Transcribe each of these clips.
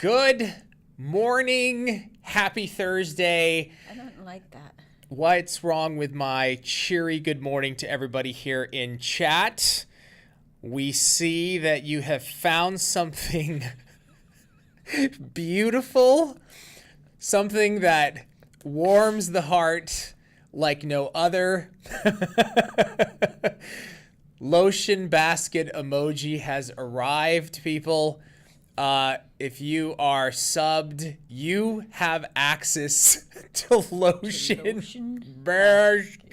Good morning. Happy Thursday. I don't like that. What's wrong with my cheery good morning to everybody here in chat? We see that you have found something beautiful, something that warms the heart like no other. Lotion basket emoji has arrived, people. If you are subbed, you have access to lotion basket.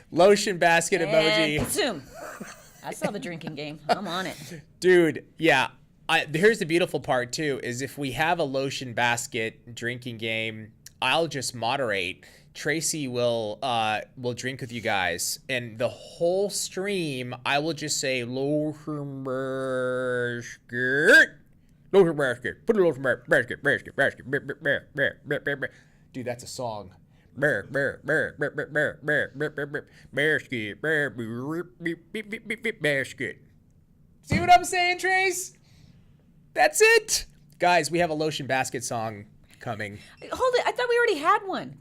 Lotion basket emoji. Consume. I saw the drinking game. I'm on it. Dude, yeah. Here's the beautiful part too, is if we have a lotion basket drinking game, I'll just moderate. Tracy will drink with you guys, and the whole stream I will just say lotion basket, put a lotion basket. Dude, that's a song. Basket. See what I'm saying, Trace? That's it, guys. We have a lotion basket song coming. Hold it. I thought we already had one.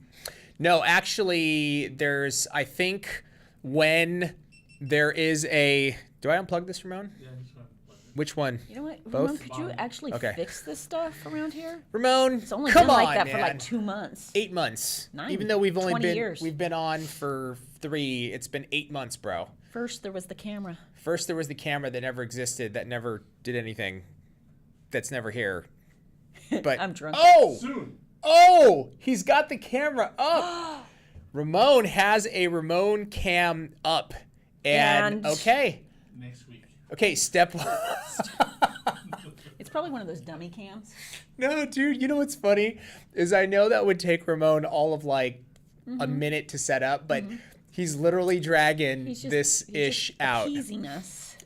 No, actually, there's, I think, when there is a... Do I unplug this, Ramon? Yeah, just unplug it. Which one? You know what? Both? Ramon, could you actually fix this stuff around here? Ramon, It's only come been on, like that man. for like 2 months. 8 months. 9, Even though we've only 20 been years. we've been on for 3, it's been 8 months, bro. First, there was the camera. First, there was the camera that never existed, that never did anything, that's never here. But I'm drunk. Soon. Oh, he's got the camera up. Ramon has a Ramon cam up. And okay. Next week. Okay, step one. It's probably one of those dummy cams. No, dude, you know what's funny? Is I know that would take Ramon all of like a minute to set up, but he's literally dragging this ish out. Appeasing us.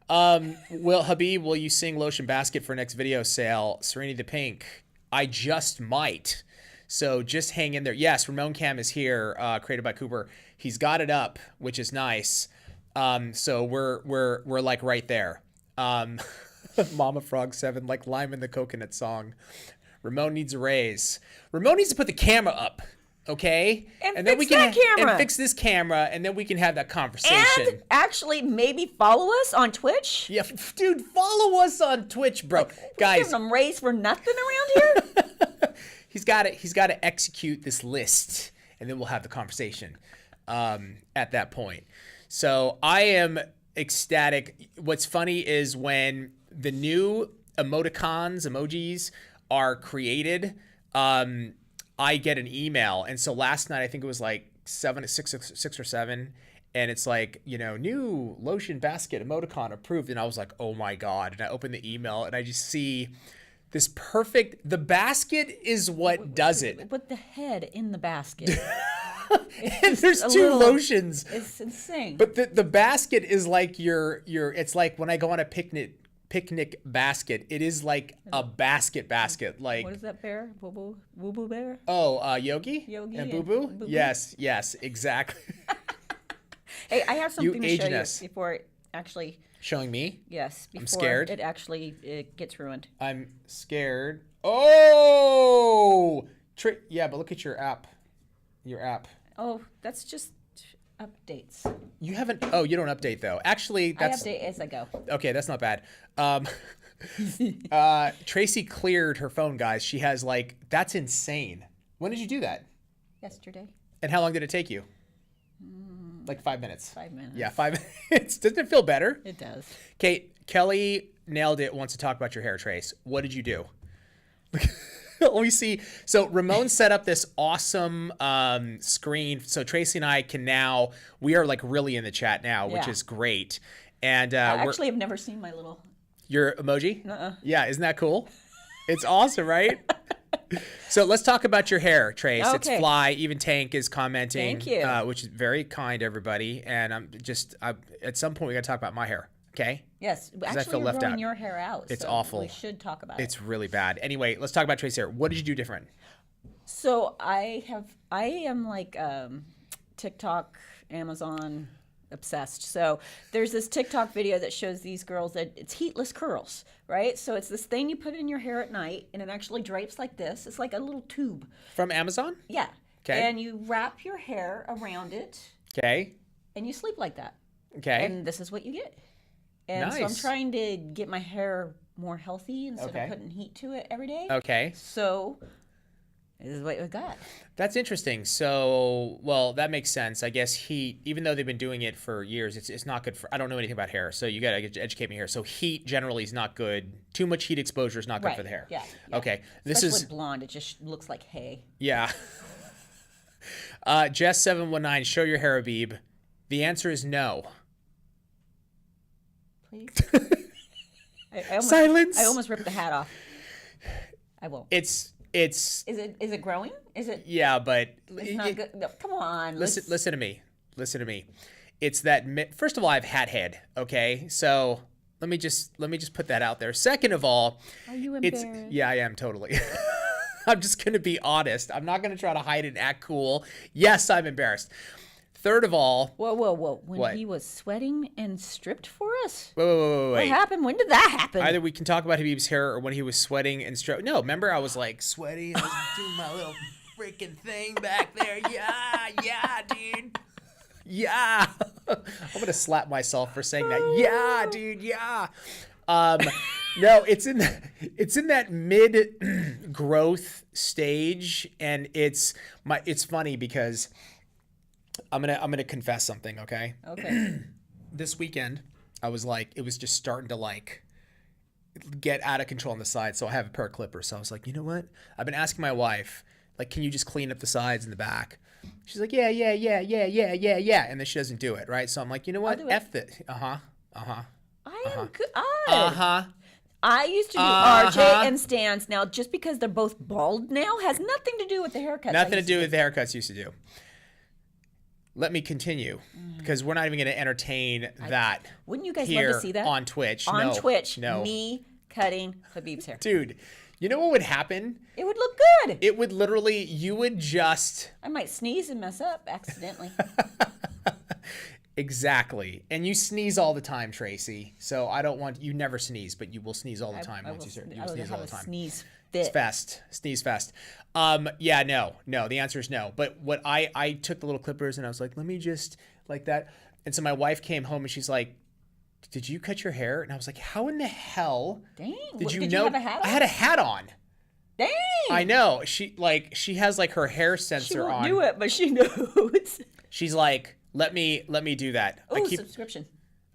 Habib, will you sing Lotion Basket for next video sale? Serenity the Pink. I just might. So just hang in there. Yes, Ramon Cam is here, created by Cooper. He's got it up, which is nice. So we're like right there. Mama Frog 7, like Lime in the Coconut song. Ramon needs a raise. Ramon needs to put the camera up, okay? And then fix that camera. And fix this camera, and then we can have that conversation. And actually, maybe follow us on Twitch. Yeah, dude, follow us on Twitch, bro. Guys, Giving them raise for nothing around here. he's got to execute this list, and then we'll have the conversation at that point. So I am ecstatic. What's funny is when the new emojis are created, I get an email. And so last night, I think it was like 6 or 7. And it's like, new lotion basket emoticon approved. And I was like, oh my God. And I open the email and I just see this perfect, the basket is what does it. With the head in the basket. And there's 2 lotions. It's insane. But the basket is like it's like when I go on a picnic basket, it is like a basket. Like, what is that bear? Boo Boo Bear? Oh, Yogi? Yogi And and Boo Boo? Boo Boo? Yes, exactly. Hey, I have something to show us. you before it actually... Showing me? Yes, before scared. it actually gets ruined. I'm scared. Oh! Yeah, but look at your app. Oh, that's just updates. You haven't... Oh, you don't update, though. Actually, that's... I update as I go. Okay, that's not bad. Tracy cleared her phone, guys. She has that's insane. When did you do that? Yesterday. And how long did it take you? Like 5 minutes. 5 minutes. Yeah, 5 minutes. Doesn't it feel better? It does. Kate, Kelly nailed it, wants to talk about your hair, Trace. What did you do? Let me see. So Ramon set up this awesome screen. So Tracy and I can now, we are really in the chat now, which is great. And I actually have never seen my little... Your emoji? Uh-uh. Yeah, isn't that cool? It's awesome, right? So let's talk about your hair, Trace. Okay. It's Fly. Even Tank is commenting. Thank you. Which is very kind, everybody. And I'm just, at some point, we got to talk about my hair. Okay? Yes. I Actually, feel you're left growing out. your hair out. It's so awful. We should talk about it. It's really bad. Anyway, let's talk about Trace's hair. What did you do different? So I am like TikTok, Amazon, obsessed. So there's this TikTok video that shows these girls that it's heatless curls, right? So it's this thing you put in your hair at night, and it actually drapes like this. It's like a little tube. From Amazon? Yeah. Okay. And you wrap your hair around it, Okay. and you sleep like that. Okay. And this is what you get. And so I'm Nice. trying to get my hair more healthy instead Okay. of putting heat to it every day. Okay. So this is what we got. That's interesting. So, well, that makes sense. I guess heat, even though they've been doing it for years, it's not good for, I don't know anything about hair. So you got to educate me here. So heat generally is not good. Too much heat exposure is not good Right. for the hair. Yeah. Okay. This Especially is, with blonde, it just looks like hay. yeah. Jess719, show your hair, Habib. The answer is no. Please. I almost, Silence. I almost ripped the hat off. I won't. It's, Is it growing? Is it? yeah, but It's not good. No, come on. listen to me. Listen to me. It's that first of all, I have hat head. Okay, so let me just put that out there. Second of all, Are you it's embarrassed? yeah, I am totally. I'm just gonna be honest. I'm not gonna try to hide it and act cool. Yes, I'm embarrassed. Third of all, Whoa. When What? he was sweating and stripped for us? wait. What happened? When did that happen? Either we can talk about Habib's hair or when he was sweating and No, remember I was like sweaty. I was doing my little freaking thing back there. Yeah, dude. Yeah. I'm gonna slap myself for saying that. Yeah, dude. Yeah. No, it's in that mid growth stage, and it's funny because I'm gonna confess something. Okay. Okay. This weekend, I was like, it was just starting to like get out of control on the side. So I have a pair of clippers. So I was like, you know what? I've been asking my wife, like, can you just clean up the sides and the back? She's like, yeah. And then she doesn't do it, right? So I'm like, you know what? do it. F it. I am good. Uh-huh. I used to do RJ and Stan's. Now, just because they're both bald now has nothing to do with the haircuts. Nothing to do with the haircuts used to do. Let me continue because we're not even going to entertain that. Wouldn't you guys here love to see that? on Twitch? On No, Twitch, no. me cutting Habib's hair. Dude, you know what would happen? It would look good. It would literally, you would just I might sneeze and mess up accidentally. exactly. And you sneeze all the time, Tracy. So I don't want you never sneeze, but you will sneeze all the time once you start. You I will will sneeze all have the a time. sneeze It's fit. fast. Sneeze fast. Yeah, no. The answer is no. But what I took the little clippers and I was like, let me just like that. And so my wife came home and she's like, did you cut your hair? And I was like, how in the hell Dang. did you Did know? you have a hat on? I had a hat on. Dang. I know. She has like her hair She sensor won't on. do it, but she knows. She's like, let me do that. Oh, subscription.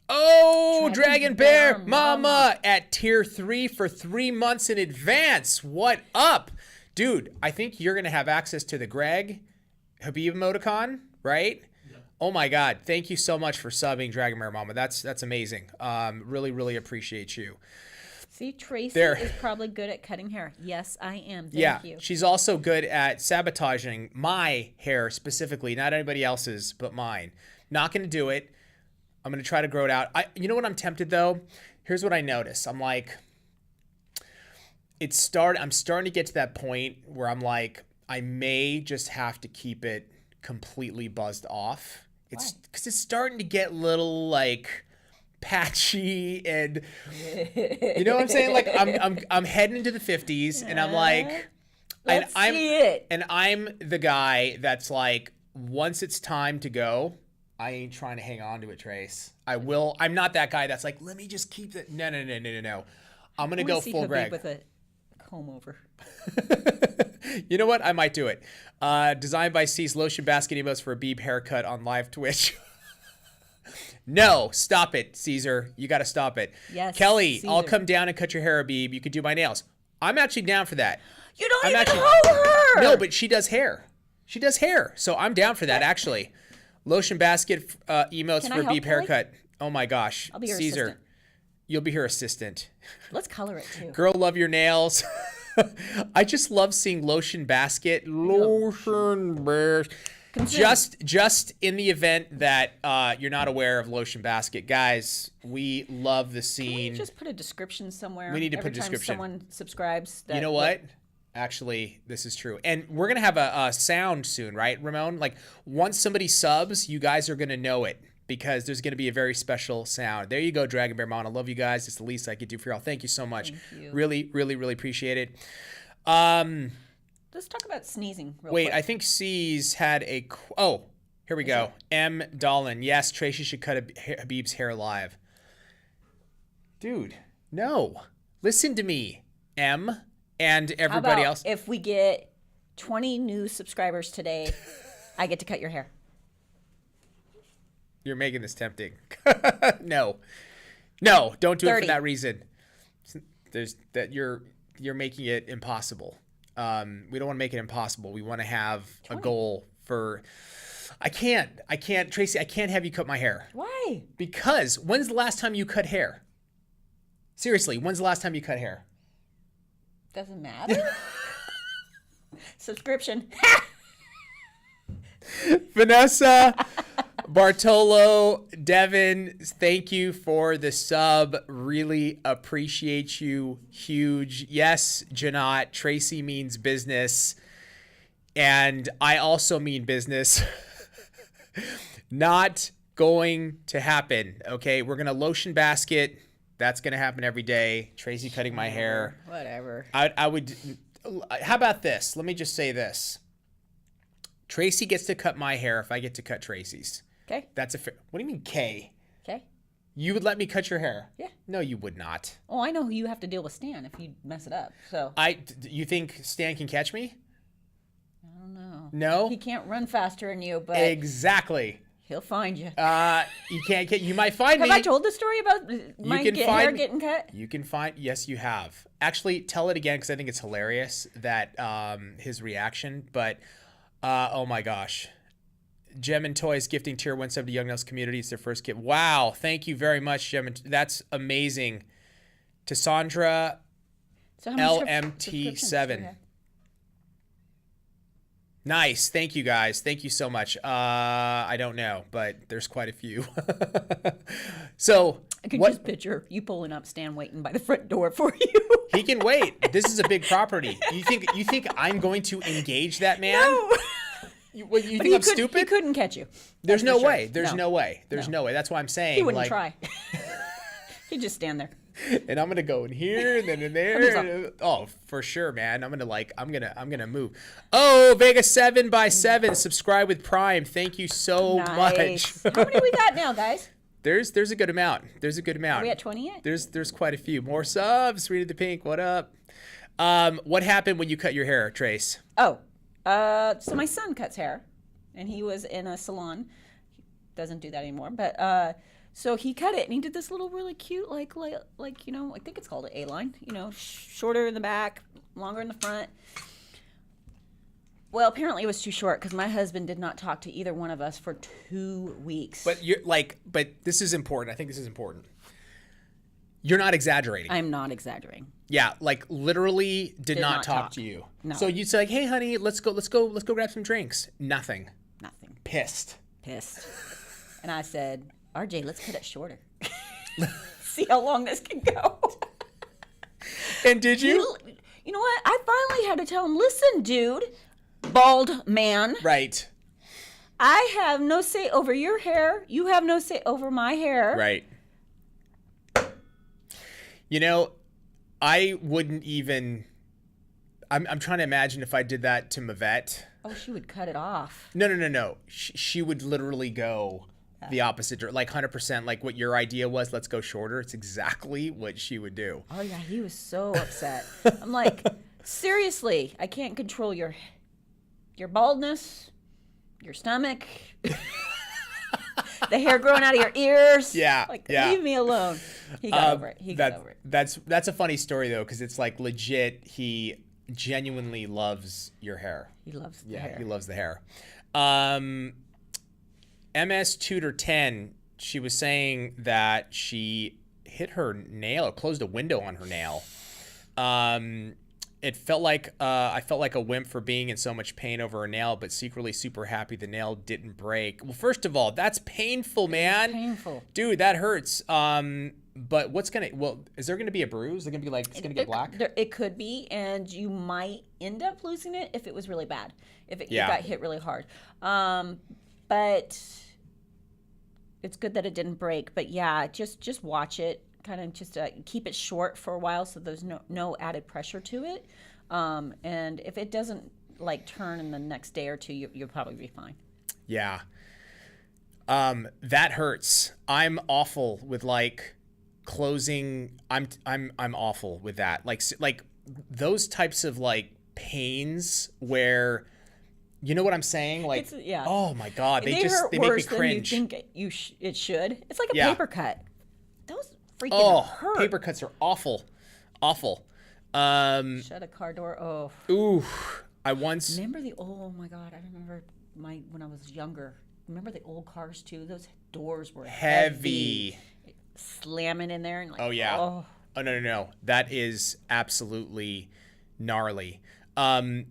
Oh, Dragon Dragon Bear Bear Mama at tier 3 for 3 months in advance. What up? Dude, I think you're going to have access to the Greg Habib emoticon, right? Yeah. Oh my God. Thank you so much for subbing Dragon Bear Mama. That's amazing. Really, really appreciate you. See, Tracy There. is probably good at cutting hair. Yes, I am. Yeah, Thank you. she's also good at sabotaging my hair specifically, not anybody else's, but mine. Not going to do it. I'm going to try to grow it out. You know what I'm tempted though? Here's what I notice. I'm like, I'm starting to get to that point where I'm like, I may just have to keep it completely buzzed off. It's because it's starting to get a little like patchy and you know what I'm saying? Like I'm heading into the 50s and I'm like, Let's see it. and I'm the guy that's like, once it's time to go, I ain't trying to hang on to it, Trace. I'm not that guy that's like, let me just keep it. No. I'm gonna go full Greg. With a comb over. You know what? I might do it. Designed by C's Lotion Basket Emotes for a Beeb haircut on live Twitch. No, stop it, Caesar. You got to stop it. Yes, Kelly, I'll Caesar. come down and cut your hair, Beeb. You could do my nails. I'm actually down for that. You don't I'm even actually- know her. No, but she does hair. She does hair. So I'm down for that, actually. Lotion Basket emotes Can for I a help, Beeb Kelly? haircut. Oh, my gosh. I'll be your Caesar, assistant. you'll be her assistant. Let's color it too. Girl, love your nails. I just love seeing Lotion Basket. Lotion Basket. Just in the event that you're not aware of Lotion Basket, guys, we love the Can scene. we just put a description somewhere? We need to every put a time description. Someone subscribes. You know what? Actually, this is true. And we're going to have a sound soon, right, Ramon? Like, once somebody subs, you guys are going to know it. because there's going to be a very special sound. There you go, Dragon Bear Mom. I love you guys. It's the least I could do for y'all. Thank you so much. Thank you. Really, really, really appreciate it. Let's talk about sneezing real Wait, quick. I think C's had a... Oh, here we go. M. Dolan. Yes, Tracy should cut Habib's hair live. Dude, no. Listen to me, M, and everybody How else. about if we get 20 new subscribers today, I get to cut your hair? You're making this tempting. No, don't do it 30. for that reason. You're making it impossible. We don't want to make it impossible. We want to have 20. a goal for. I can't, Tracy. I can't have you cut my hair Why? because when's the last time you cut hair? Seriously, when's the last time you cut hair? Doesn't matter. Subscription. Vanessa, Bartolo, Devin, thank you for the sub. Really appreciate you. Huge. Yes, Janot, Tracy means business. And I also mean business. Not going to happen. Okay, we're going to lotion basket. That's going to happen every day. Tracy cutting my hair. Whatever. I would. How about this? Let me just say this. Tracy gets to cut my hair if I get to cut Tracy's. Okay. That's a fair. What do you mean, K? Okay. You would let me cut your hair? Yeah. No, you would not. Oh, I know who you have to deal with Stan if you mess it up. So You think Stan can catch me? I don't know. No. He can't run faster than you, but Exactly. he'll find you. You can't get. You might find Have me. I told the story about my can hair find- getting cut? You can find. Yes, you have. Actually, tell it again because I think it's hilarious that his reaction. But oh my gosh, Gem and Toys gifting tier 1 sub to Young Nels community. It's their first gift. Wow, thank you very much, Gem. That's amazing. To Sandra So how much LMT7. subscriptions do you have? Nice. Thank you guys. Thank you so much. I don't know, but there's quite a few. So I could what? just picture you pulling up Stan waiting by the front door for you. He can wait. This is a big property. You think I'm going to engage that man? No. You But think he I'm He stupid? couldn't catch you. There's That's no for sure. way. There's no way. There's no way. That's why I'm saying. He wouldn't like, try. He'd just stand there. And I'm gonna go in here and then in there. Oh, for sure, man. I'm gonna move. Oh, Vega 7x7. Subscribe with Prime. Thank you so Nice. much. How many we got now, guys? There's a good amount. There's a good amount. Are we at 20 yet? There's quite a few more subs. Read the Pink. What up? What happened when you cut your hair, Trace? Oh, so my son cuts hair, and he was in a salon. He doesn't do that anymore, but so he cut it, and he did this little really cute, like you know, I think it's called an A-line. You know, shorter in the back, longer in the front. Well, apparently it was too short because my husband did not talk to either one of us for 2 weeks. But but this is important. I think this is important. You're not exaggerating. I'm not exaggerating. Yeah, like literally did not not talk talk. to you. No. So you'd say like, "Hey, honey, let's go grab some drinks." Nothing. Nothing. Pissed. And I said, RJ, let's cut it shorter. See how long this can go. And did you? You know what? I finally had to tell him, listen, dude, bald man. Right. I have no say over your hair. You have no say over my hair. Right. You know, I wouldn't even. I'm trying to imagine if I did that to Mavette. Oh, she would cut it off. No. She would literally go the opposite, like 100%. Like what your idea was, let's go shorter. It's exactly what she would do. Oh, yeah, he was so upset. I'm like, seriously, I can't control your baldness, your stomach, the hair growing out of your ears. Yeah, Like, yeah. leave me alone. He got over it. He got over it. That's a funny story though, because it's like legit. He genuinely loves your hair. He loves the Yeah, hair. he loves the hair. MS Tutor 10, she was saying that she hit her nail or closed a window on her nail. It felt like I felt like a wimp for being in so much pain over a nail, but secretly super happy the nail didn't break. Well, first of all, that's painful, man. Painful. Dude, that hurts. But is there gonna be a bruise? Is it gonna be like it's gonna get black? It could be, and you might end up losing it if it was really bad, if it Yeah. got hit really hard. But it's good that it didn't break. But yeah, just watch it. Kind of just keep it short for a while, so there's no added pressure to it. And if it doesn't like turn in the next day or two, you'll probably be fine. Yeah. That hurts. I'm awful with like closing. I'm awful with that. Like those types of like pains where, you know what I'm saying? Like, Yeah. oh my God, They hurt they make me worse than you cringe. think it should. It's like a Yeah. paper cut. Those freaking Oh, hurt. paper cuts are awful, awful. Shut a car door. Oh. Ooh, I once. Remember oh my God, I remember when I was younger. Remember the old cars too? Those doors were Heavy. Slamming in there and like, Oh yeah. oh. Oh no. That is absolutely gnarly. What do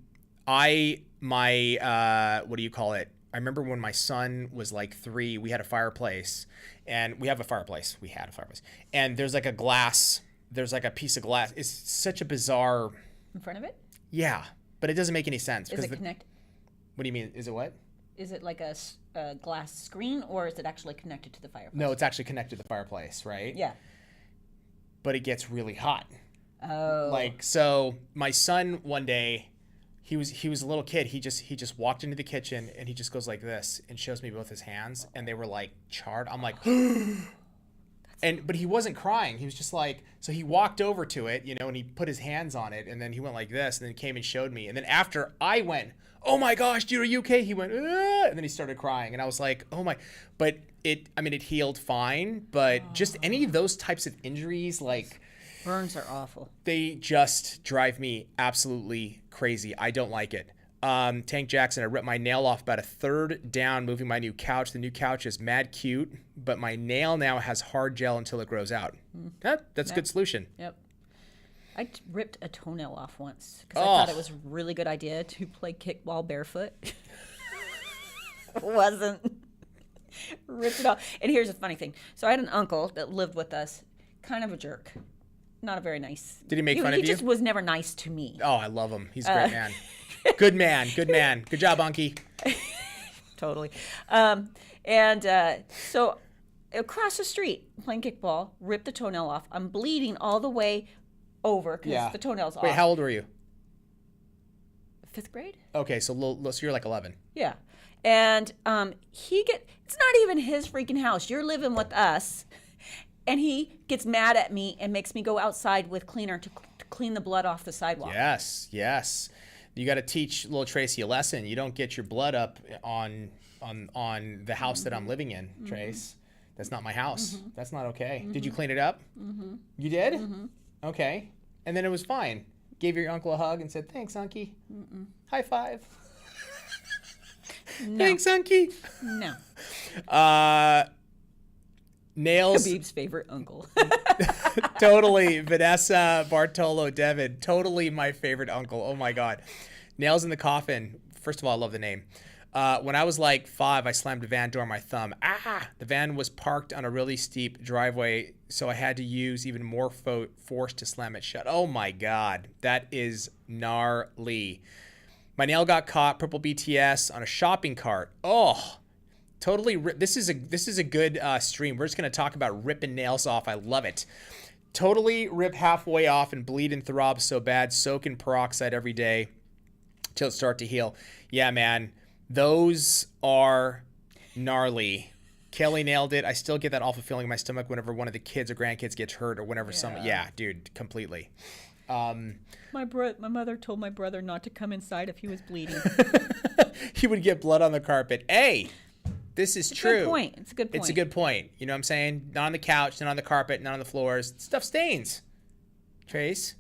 you call it? I remember when my son was like 3, we had a fireplace, and we had a fireplace, and there's like a piece of glass. It's such a bizarre. In front of it? Yeah, but it doesn't make any sense. Is it connected? What do you mean? Is it what? Is it like a glass screen, or is it actually connected to the fireplace? No, it's actually connected to the fireplace, right? Yeah. But it gets really hot. Oh. Like, so my son one day, he was a little kid. He just walked into the kitchen and he just goes like this and shows me both his hands, and they were like charred. I'm like, but he wasn't crying. He was just like, so he walked over to it, and he put his hands on it, and then he went like this, and then came and showed me. And then after I went, oh my gosh, dude, are you okay? He went, and then he started crying, and I was like, oh my. But it healed fine. But just any of those types of injuries, like, Burns are awful. they just drive me absolutely crazy. I don't like it. Tank Jackson, I ripped my nail off about a third down moving my new couch. The new couch is mad cute, but my nail now has hard gel until it grows out. That's a good solution. Yep. I ripped a toenail off once because I thought it was a really good idea to play kickball barefoot. It wasn't. Ripped it off. And here's a funny thing. So I had an uncle that lived with us, kind of a jerk. Not a very nice. Did he make fun of you? He just was never nice to me. Oh, I love him. He's a great man. Good man. Good man. Good job, Unky. Totally. So across the street, playing kickball, ripped the toenail off. I'm bleeding all the way over because the toenail's off. Wait, how old were you? 5th grade? Okay, so you're like 11. Yeah. And it's not even his freaking house. You're living with us. And he gets mad at me and makes me go outside with cleaner to clean the blood off the sidewalk. Yes. You got to teach little Tracy a lesson. You don't get your blood up on the house that I'm living in, Trace. That's not my house. That's not okay. Did you clean it up? You did? Okay. And then it was fine. Gave your uncle a hug and said, "Thanks, Unky." High five. No. Thanks, Unky. No. Nails. Habib's favorite uncle. Totally. Vanessa Bartolo Devin. Totally my favorite uncle. Oh my God. Nails in the Coffin. First of all, I love the name. When I was like 5, I slammed a van door on my thumb. The van was parked on a really steep driveway, so I had to use even more force to slam it shut. Oh my God. That is gnarly. My nail got caught, purple BTS, on a shopping cart. Oh, totally. This is a good stream. We're just going to talk about ripping nails off. I love it. Totally rip halfway off and bleed and throb so bad. Soak in peroxide every day till it start to heal. Yeah, man. Those are gnarly. Kelly nailed it. I still get that awful feeling in my stomach whenever one of the kids or grandkids gets hurt or whenever someone. Yeah, dude, completely. My mother told my brother not to come inside if he was bleeding. He would get blood on the carpet. Hey, this is true. Good point. It's a good point. It's a good point. You know what I'm saying? Not on the couch, not on the carpet, not on the floors. Stuff stains. Trace,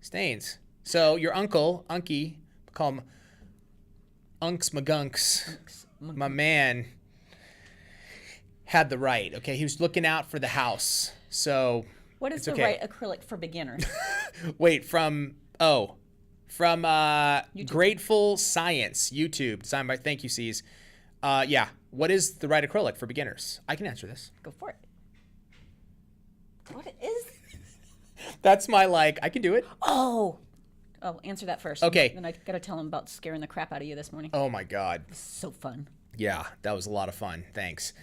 stains. So your uncle, Unky, call him Unks Magunks, my man, had the right. Okay, he was looking out for the house. So what is the right acrylic for beginners? Wait, from Grateful Science, YouTube, designed by, thank you, C's. Yeah, what is the right acrylic for beginners? I can answer this. Go for it. What is? That's my I can do it. Oh, answer that first. Okay. Then I gotta tell him about scaring the crap out of you this morning. Oh my God. So fun. Yeah, that was a lot of fun. Thanks.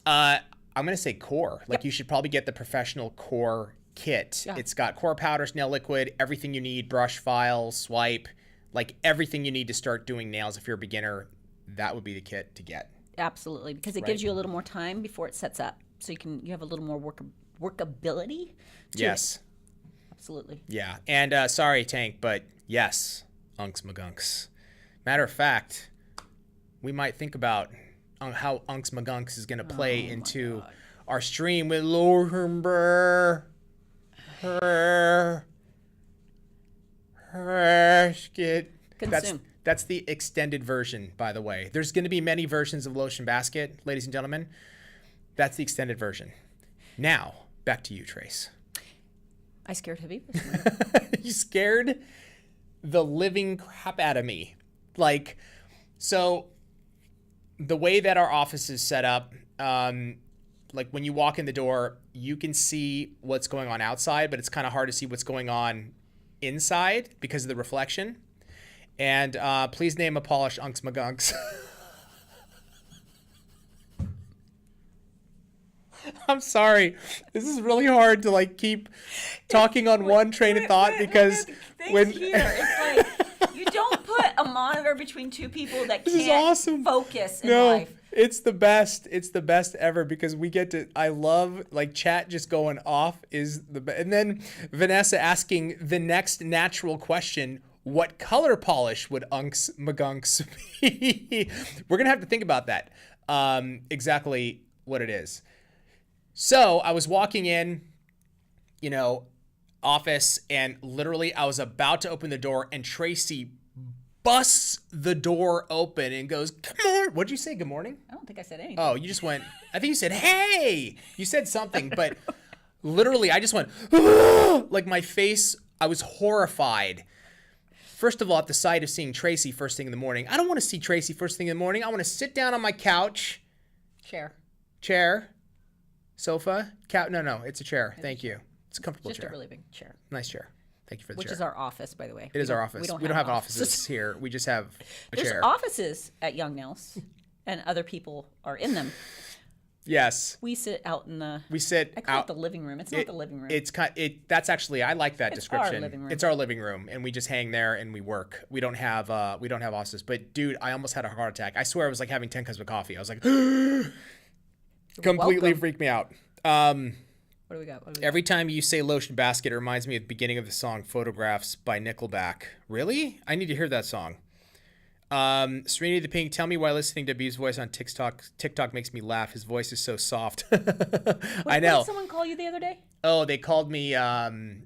I'm gonna say core. Like you should probably get the professional core kit. Yeah. It's got core powders, nail liquid, everything you need, brush, file, swipe, like everything you need to start doing nails. If you're a beginner, that would be the kit to get. Absolutely, because it gives you a little more time before it sets up, so you have a little more workability. Yes. Absolutely. Yeah. And sorry, Tank, but yes, Unks Magunks. Matter of fact, we might think about how Unks Magunks is going to play into our stream with Lorenberg. Consume. That's the extended version, by the way. There's going to be many versions of Lotion Basket, ladies and gentlemen. That's the extended version. Now, back to you, Trace. I scared Habib. You scared the living crap out of me. Like, so the way that our office is set up, like when you walk in the door, you can see what's going on outside, but it's kind of hard to see what's going on inside because of the reflection. And please name a polished Unks Magunks. I'm sorry. This is really hard to like keep talking on one train of thought because when It's like you don't put a monitor between two people that This is can't awesome. focus in no, life. it's the best. It's the best ever because we get to. I love like chat just going off is the best. And then Vanessa asking the next natural question: what color polish would Unks Magunks be? We're gonna have to think about that. Exactly what it is. So I was walking in, office, and literally I was about to open the door, and Tracy busts the door open and goes, "Come on!" What'd you say? Good morning? I don't think I said anything. Oh, you just went. I think you said, "Hey!" You said something, but literally I just went, like my face. I was horrified. First of all, at the sight of seeing Tracy first thing in the morning. I don't want to see Tracy first thing in the morning. I want to sit down on my couch, chair. Sofa? No, it's a chair. Thank you. It's a comfortable Just chair. a really big chair. Nice chair. Thank you for the Which chair. is our office, by the way. It is our office. We don't have offices. offices here. We just have a There's chair. offices at Young Nails, and other people are in them. Yes. We sit out in the. We sit I call out. it the living room. It's not the living room. That's actually I like that It's our description. living room. It's our living room, and we just hang there and we work. We don't have offices. But dude, I almost had a heart attack. I swear it was like having 10 cups of coffee. I was like, completely welcome. freaked me out. What do we got? Every time you say Lotion Basket, it reminds me of the beginning of the song Photographs by Nickelback. Really? I need to hear that song. Serenity the Pink, tell me why listening to B's voice on TikTok makes me laugh. His voice is so soft. I know. What did someone call you the other day? Oh, they called me Lightning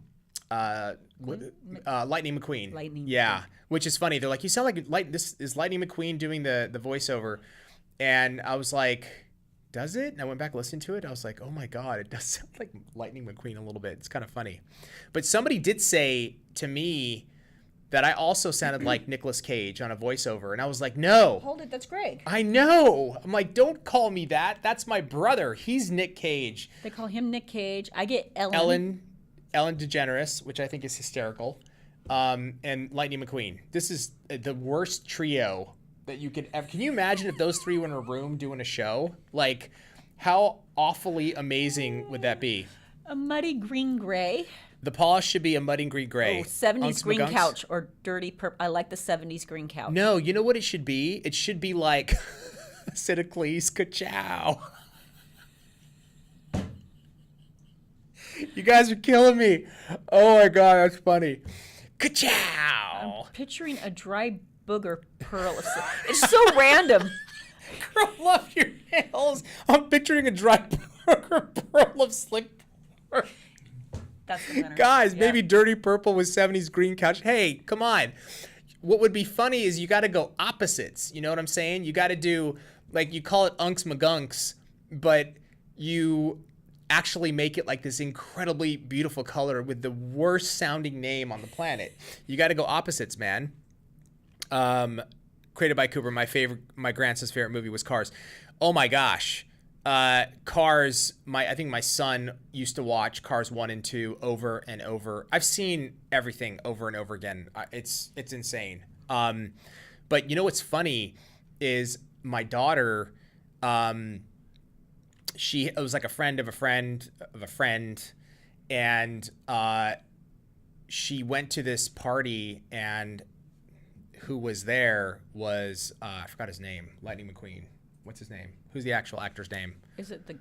McQueen. Lightning Yeah, which is funny. They're like, you sound like this is Lightning McQueen doing the voiceover. And I was like, does it? And I went back listening to it. I was like, oh my God, it does sound like Lightning McQueen a little bit. It's kind of funny. But somebody did say to me that I also sounded like Nicolas Cage on a voiceover. And I was like, no. Hold it, that's Greg. I know. I'm like, don't call me that. That's my brother. He's Nick Cage. They call him Nick Cage. I get Ellen. Ellen DeGeneres, which I think is hysterical. And Lightning McQueen. This is the worst trio that you could ever. Can you imagine if those three were in a room doing a show? Like, how awfully amazing would that be? A muddy green gray. The polish should be a muddy green gray. 70s Unks green Magunks. couch or dirty purple. I like the 70s green couch. No, you know what it should be? It should be like Sidicles Ka-chow. You guys are killing me. Oh my God, that's funny. Ka-chow. Picturing a dry booger pearl of silk. It's so random. Curl up your nails. I'm picturing a dry burger pearl of slick. That's the winner. Guys, Yeah. maybe dirty purple with 70s green couch. Hey, come on. What would be funny is you got to go opposites. You know what I'm saying? You got to do, like, you call it Unks Magunks, but you actually make it like this incredibly beautiful color with the worst sounding name on the planet. You got to go opposites, man. Created by Cooper. My grandson's favorite movie was Cars. Oh my gosh. Cars, I think my son used to watch Cars 1 and 2 over and over. I've seen everything over and over again. It's insane. But you know what's funny is my daughter, it was like a friend of a friend of a friend, and she went to this party, and who was there was I forgot his name, Lightning McQueen. What's his name? Who's the actual actor's name? Is it the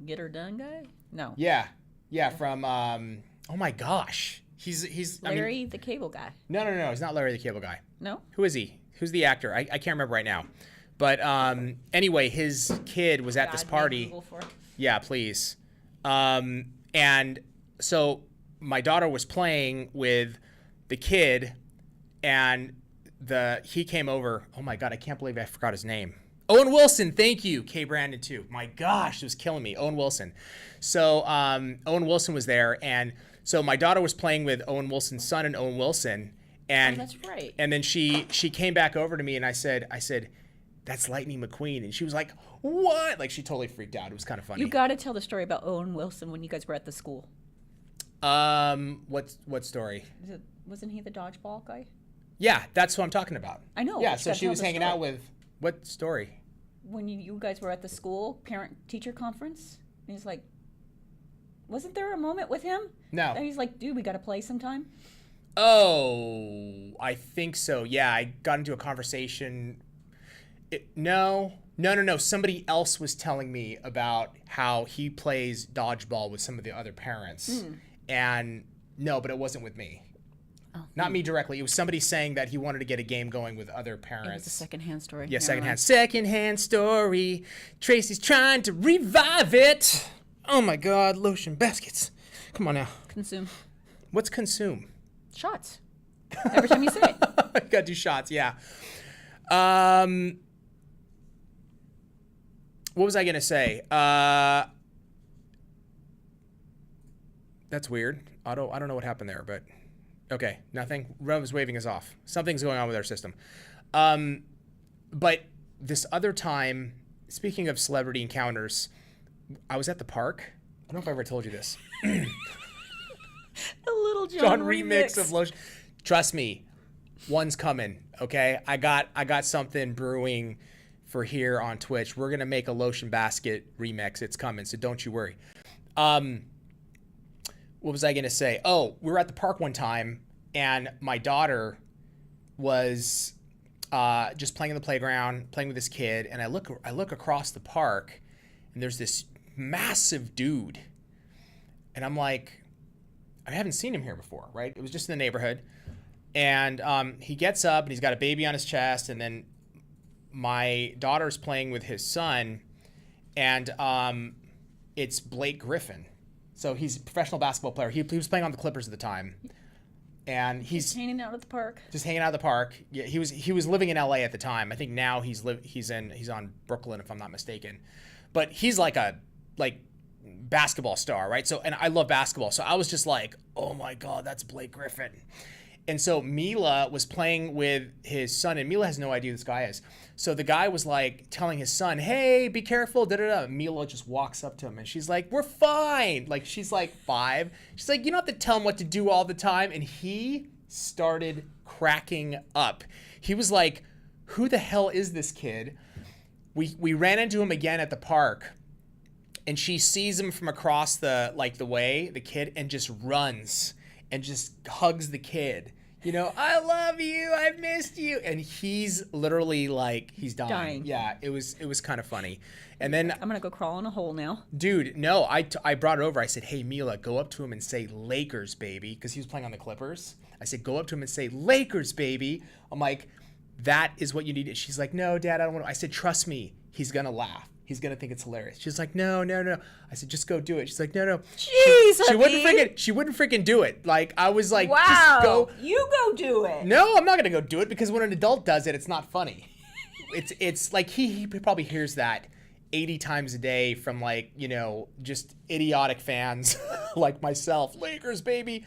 Get Her Done guy? No. Yeah, from oh my gosh, he's Larry the Cable Guy. No, he's not Larry the Cable Guy. No. Who is he? Who's the actor? I can't remember right now. But anyway, his kid was at this party. Google for it. Yeah, please. And so my daughter was playing with the kid, and he came over. Oh my God, I can't believe I forgot his name. Owen Wilson, thank you. K. Brandon too. My gosh, it was killing me. Owen Wilson. So Owen Wilson was there, and so my daughter was playing with Owen Wilson's son and Owen Wilson, and that's right. And then she came back over to me, and I said, that's Lightning McQueen, and she was like, what? Like she totally freaked out. It was kind of funny. You got to tell the story about Owen Wilson when you guys were at the school. What story? Wasn't he the dodgeball guy? Yeah, that's what I'm talking about. I know. Yeah, You so gotta she tell was the hanging story. out with what story? When you guys were at the school parent-teacher conference, and he's like, wasn't there a moment with him? No. And he's like, dude, we got to play sometime. Oh, I think so. Yeah, I got into a conversation. No. Somebody else was telling me about how he plays dodgeball with some of the other parents. And no, but it wasn't with me. Oh. Not me directly. It was somebody saying that he wanted to get a game going with other parents. It was a secondhand story. Yeah, Never mind. secondhand story. Tracy's trying to revive it. Oh my God, lotion baskets. Come on now. Consume. What's consume? Shots. Every time you say it. I gotta do shots, yeah. What was I gonna say? That's weird. I don't know what happened there, but okay, nothing. Rev is waving us off. Something's going on with our system. But this other time, speaking of celebrity encounters, I was at the park. I don't know if I ever told you this. A little John remix of lotion. Trust me, one's coming. Okay, I got something brewing for here on Twitch. We're gonna make a lotion basket remix. It's coming, so don't you worry. What was I gonna say? Oh, we were at the park one time, and my daughter was just playing in the playground, playing with this kid, and I look across the park, and there's this massive dude, and I'm like, I haven't seen him here before, right? It was just in the neighborhood, and he gets up and he's got a baby on his chest, and then my daughter's playing with his son, and it's Blake Griffin. So he's a professional basketball player. He was playing on the Clippers at the time, and he's hanging out at the park. Just hanging out at the park. Yeah, he was living in LA at the time. I think now he's on Brooklyn, if I'm not mistaken. But he's like a basketball star, right? So, and I love basketball, so I was just like, oh my God, that's Blake Griffin. And so Mila was playing with his son, and Mila has no idea who this guy is. So the guy was like telling his son, hey, be careful, da-da-da. Mila just walks up to him, and she's like, we're fine. Like, she's like 5. She's like, you don't have to tell him what to do all the time. And he started cracking up. He was like, who the hell is this kid? We ran into him again at the park, and she sees him from across the way, the kid, and just runs and just hugs the kid. You know, I love you, I've missed you. And he's literally like, he's dying. Yeah, it was kind of funny. And then I'm gonna go crawl in a hole now. Dude, no, I brought it over. I said, hey, Mila, go up to him and say Lakers, baby. Because he was playing on the Clippers. I said, go up to him and say Lakers, baby. I'm like, that is what you need. She's like, no, Dad, I don't want to. I said, trust me, he's going to laugh. He's going to think it's hilarious. She's like, no. I said, just go do it. She's like, no. Jeez, she wouldn't freaking do it. Like, I was like, wow, just go. You go do it. No, I'm not going to go do it, because when an adult does it, it's not funny. It's like he probably hears that 80 times a day from, like, you know, just idiotic fans like myself. Lakers, baby.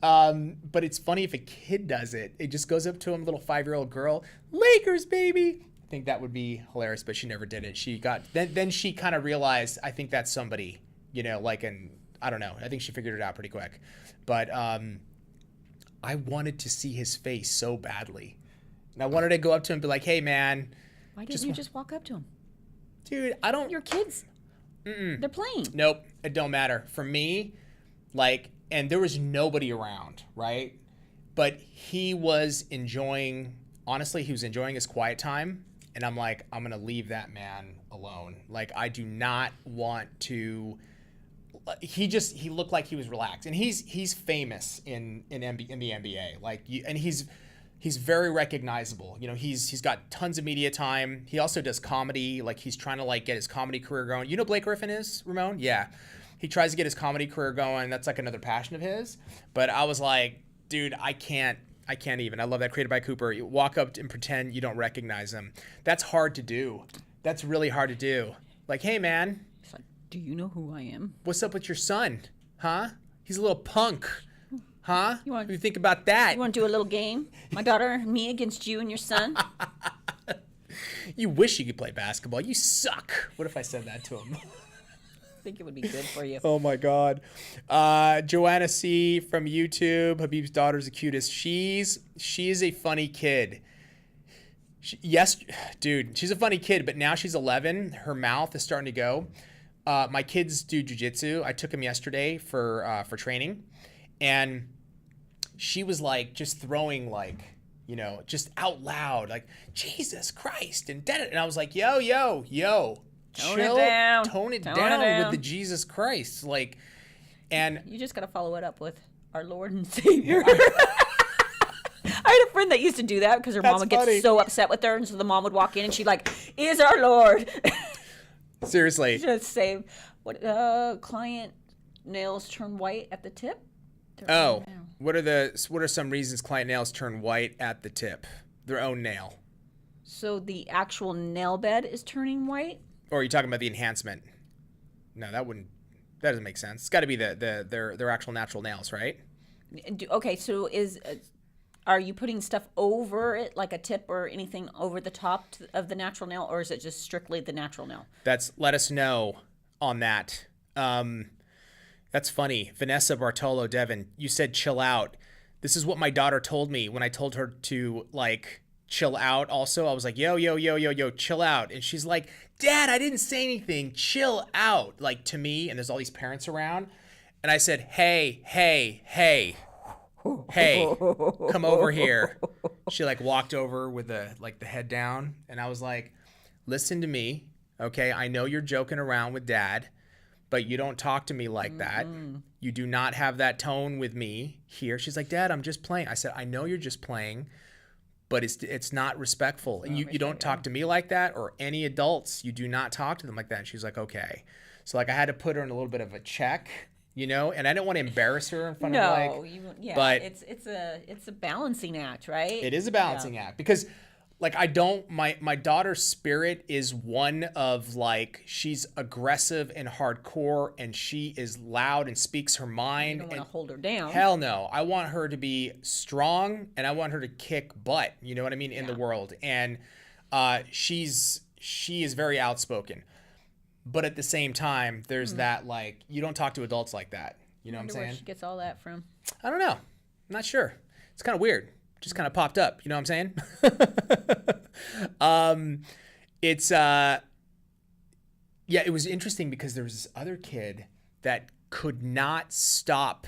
But it's funny if a kid does it. It just goes up to him, little 5-year-old girl, Lakers, baby. I think that would be hilarious, but she never did it. She got then she kind of realized, I think that's somebody, you know, like, and I don't know. I think she figured it out pretty quick. But I wanted to see his face so badly. And I wanted to go up to him and be like, hey, man. Why didn't you just walk up to him? Dude, I don't. Your kids. They're playing. Nope, it don't matter. For me, like, and there was nobody around, right? But he was enjoying, honestly, he was enjoying his quiet time. And I'm like, I'm going to leave that man alone. Like, I do not want to. He looked like he was relaxed. And he's famous in the NBA. Like, and he's very recognizable. You know, he's got tons of media time. He also does comedy. Like, he's trying to, like, get his comedy career going. You know Blake Griffin is, Ramon? Yeah. He tries to get his comedy career going. That's, like, another passion of his. But I was like, dude, I can't even. I love that. Created by Cooper. You walk up and pretend you don't recognize him. That's hard to do. That's really hard to do. Like, hey, man. It's like, do you know who I am? What's up with your son? Huh? He's a little punk. Huh? You What do you think about that? You want to do a little game? My daughter, me against you and your son? You wish you could play basketball. You suck. What if I said that to him? I think it would be good for you. Oh my God. Joanna C from YouTube. Habib's daughter's the cutest. She is a funny kid. Yes, dude, she's a funny kid, but now she's 11. Her mouth is starting to go. My kids do jujitsu. I took them yesterday for training, and she was like just throwing like, you know, just out loud, like Jesus Christ and dead. And I was like, yo. Tone it down. Tone it down with the Jesus Christ. Like, and You just got to follow it up with our Lord and Savior. I had a friend that used to do that because her mom would get funny. so upset with her, and so the mom would walk in and she'd like, "Is our Lord?" seriously, Just say, "What client nails turn white at the tip?" oh, what are some reasons client nails turn white at the tip? Their own nail. So the actual nail bed is turning white. Or are you talking about the enhancement? No, that doesn't make sense. It's got to be their actual natural nails, right? Okay, so are you putting stuff over it, like a tip or anything over the top of the natural nail, or is it just strictly the natural nail? Let us know on that. That's funny. Vanessa Bartolo Devon, you said chill out. This is what my daughter told me when I told her to like chill out. Also, I was like, yo, chill out. And she's like, Dad, I didn't say anything. Chill out. Like to me, and there's all these parents around. And I said, hey, come over here. She like walked over with the head down. And I was like, listen to me. Okay. I know you're joking around with Dad, but you don't talk to me like that. You do not have that tone with me here. She's like, Dad, I'm just playing. I said, I know you're just playing, but it's not respectful. And you don't talk to me like that, or any adults. You do not talk to them like that. And she's like, okay. So like I had to put her in a little bit of a check, you know, and I didn't want to embarrass her in front of but it's a balancing act, right? it is a balancing act because like my daughter's spirit is one of like, she's aggressive and hardcore and she is loud and speaks her mind. You don't want to hold her down. Hell no. I want her to be strong and I want her to kick butt, you know what I mean, in the world. And she is very outspoken. But at the same time, there's that like, you don't talk to adults like that. You know what I'm saying? Where she gets all that from? I don't know. I'm not sure. It's kind of weird. Just kind of popped up. You know what I'm saying? It was interesting because there was this other kid that could not stop.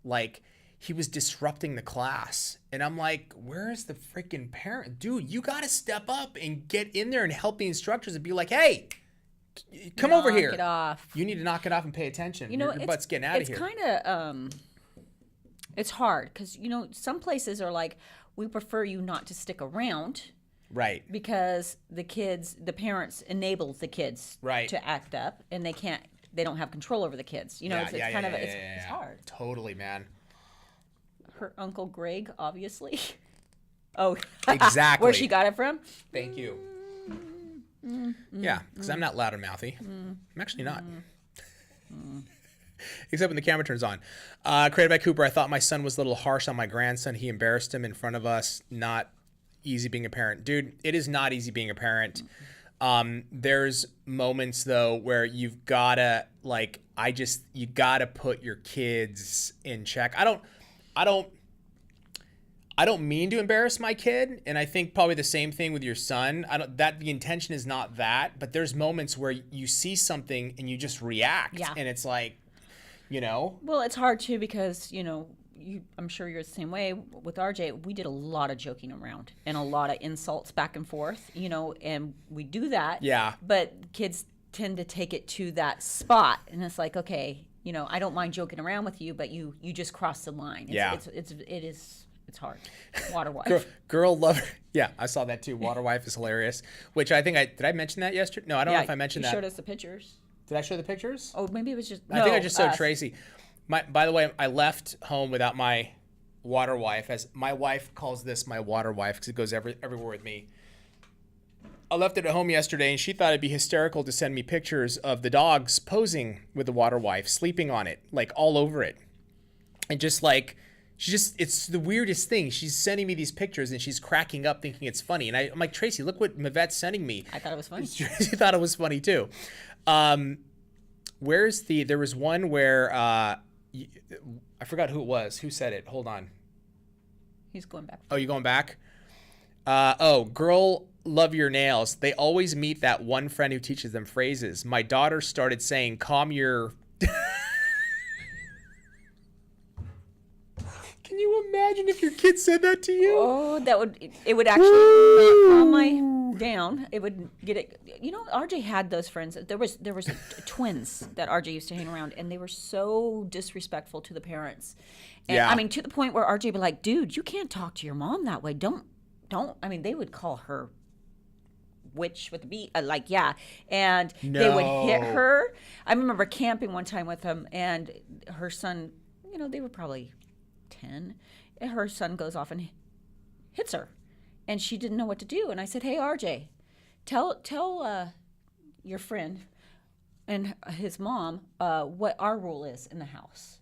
Like, he was disrupting the class. And I'm like, where's the freaking parent? Dude, you got to step up and get in there and help the instructors and be like, hey, come over here. Knock it off. You need to knock it off and pay attention. You know, your butt's getting out of here. It's kind of, it's hard because, you know, some places are like, we prefer you not to stick around. Right. Because the parents enable the kids to act up and they don't have control over the kids. You know, it's hard. Totally, man. Her Uncle Greg, obviously. Oh, exactly. Where she got it from? Thank you. Yeah, because I'm not loud and mouthy. I'm actually not. Except when the camera turns on. Created by Cooper, I thought my son was a little harsh on my grandson. He embarrassed him in front of us. Not easy being a parent. Dude, it is not easy being a parent. There's moments, though, where you've got to, like, you got to put your kids in check. I don't mean to embarrass my kid, and I think probably the same thing with your son. I don't that the intention is not that, but there's moments where you see something and you just react, Yeah. and it's like, you know, Well, it's hard too because I'm sure you're the same way with RJ. We did a lot of joking around and a lot of insults back and forth, and we do that. Yeah. But kids tend to take it to that spot, and it's like, okay, I don't mind joking around with you, but you just crossed the line. It's hard. Water wife. girl lover. Yeah, I saw that too. Water wife is hilarious. Which I think did I mention that yesterday? No, I don't know if I mentioned you that. showed us the pictures. Did I show the pictures? Oh, maybe it was just. I think I just showed us. Tracy. By the way, I left home without my water wife, as my wife calls this my water wife because it goes everywhere with me. I left it at home yesterday, and she thought it'd be hysterical to send me pictures of the dogs posing with the water wife, sleeping on it, like all over it. And just like, it's the weirdest thing. She's sending me these pictures, and she's cracking up thinking it's funny. And I'm like, Tracy, look what Mavette's sending me. I thought it was funny. Tracy thought it was funny too. There was one where, I forgot who it was. Who said it? Hold on. He's going back. Oh, you going back? Girl, love your nails. They always meet that one friend who teaches them phrases. My daughter started saying, calm your... Can you imagine if your kid said that to you? Oh, it would actually calm my down. It would get it. RJ had those friends. There was twins that RJ used to hang around, and they were so disrespectful to the parents. And Yeah. I mean, to the point where RJ would be like, dude, you can't talk to your mom that way. Don't. I mean, they would call her witch with a B, and they would hit No. her. I remember camping one time with them, and her son, they were probably 10, and her son goes off and hits her, and she didn't know what to do. And I said, hey, RJ, tell your friend and his mom what our rule is in the house.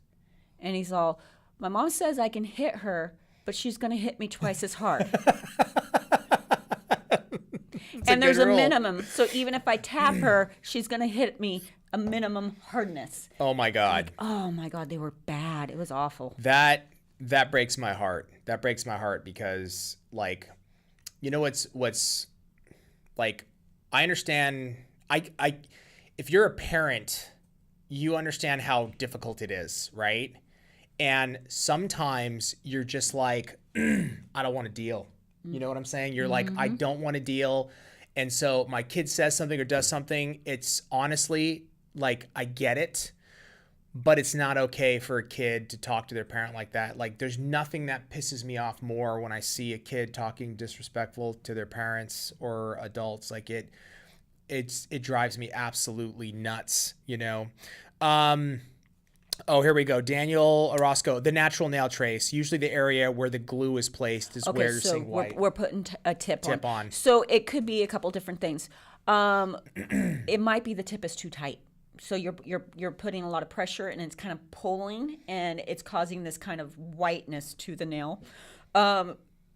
And he's all, my mom says I can hit her, but she's going to hit me twice as hard. And there's a rule. minimum. So even if I tap her, she's going to hit me a minimum hardness. Oh my God. Oh my God, they were bad. It was awful. That breaks my heart. That breaks my heart because, like, what's like, I understand. If you're a parent, you understand how difficult it is, right? And sometimes you're just like, I don't want to deal. You know what I'm saying? You're like, I don't want to deal. And so my kid says something or does something. It's honestly like, I get it, but it's not okay for a kid to talk to their parent like that. Like, there's nothing that pisses me off more when I see a kid talking disrespectful to their parents or adults. Like, it drives me absolutely nuts, Oh, here we go. Daniel Orozco, the natural nail trace. Usually the area where the glue is placed is where you're seeing white. We're putting a tip on. So it could be a couple different things. It might be the tip is too tight. So you're putting a lot of pressure and it's kind of pulling and it's causing this kind of whiteness to the nail.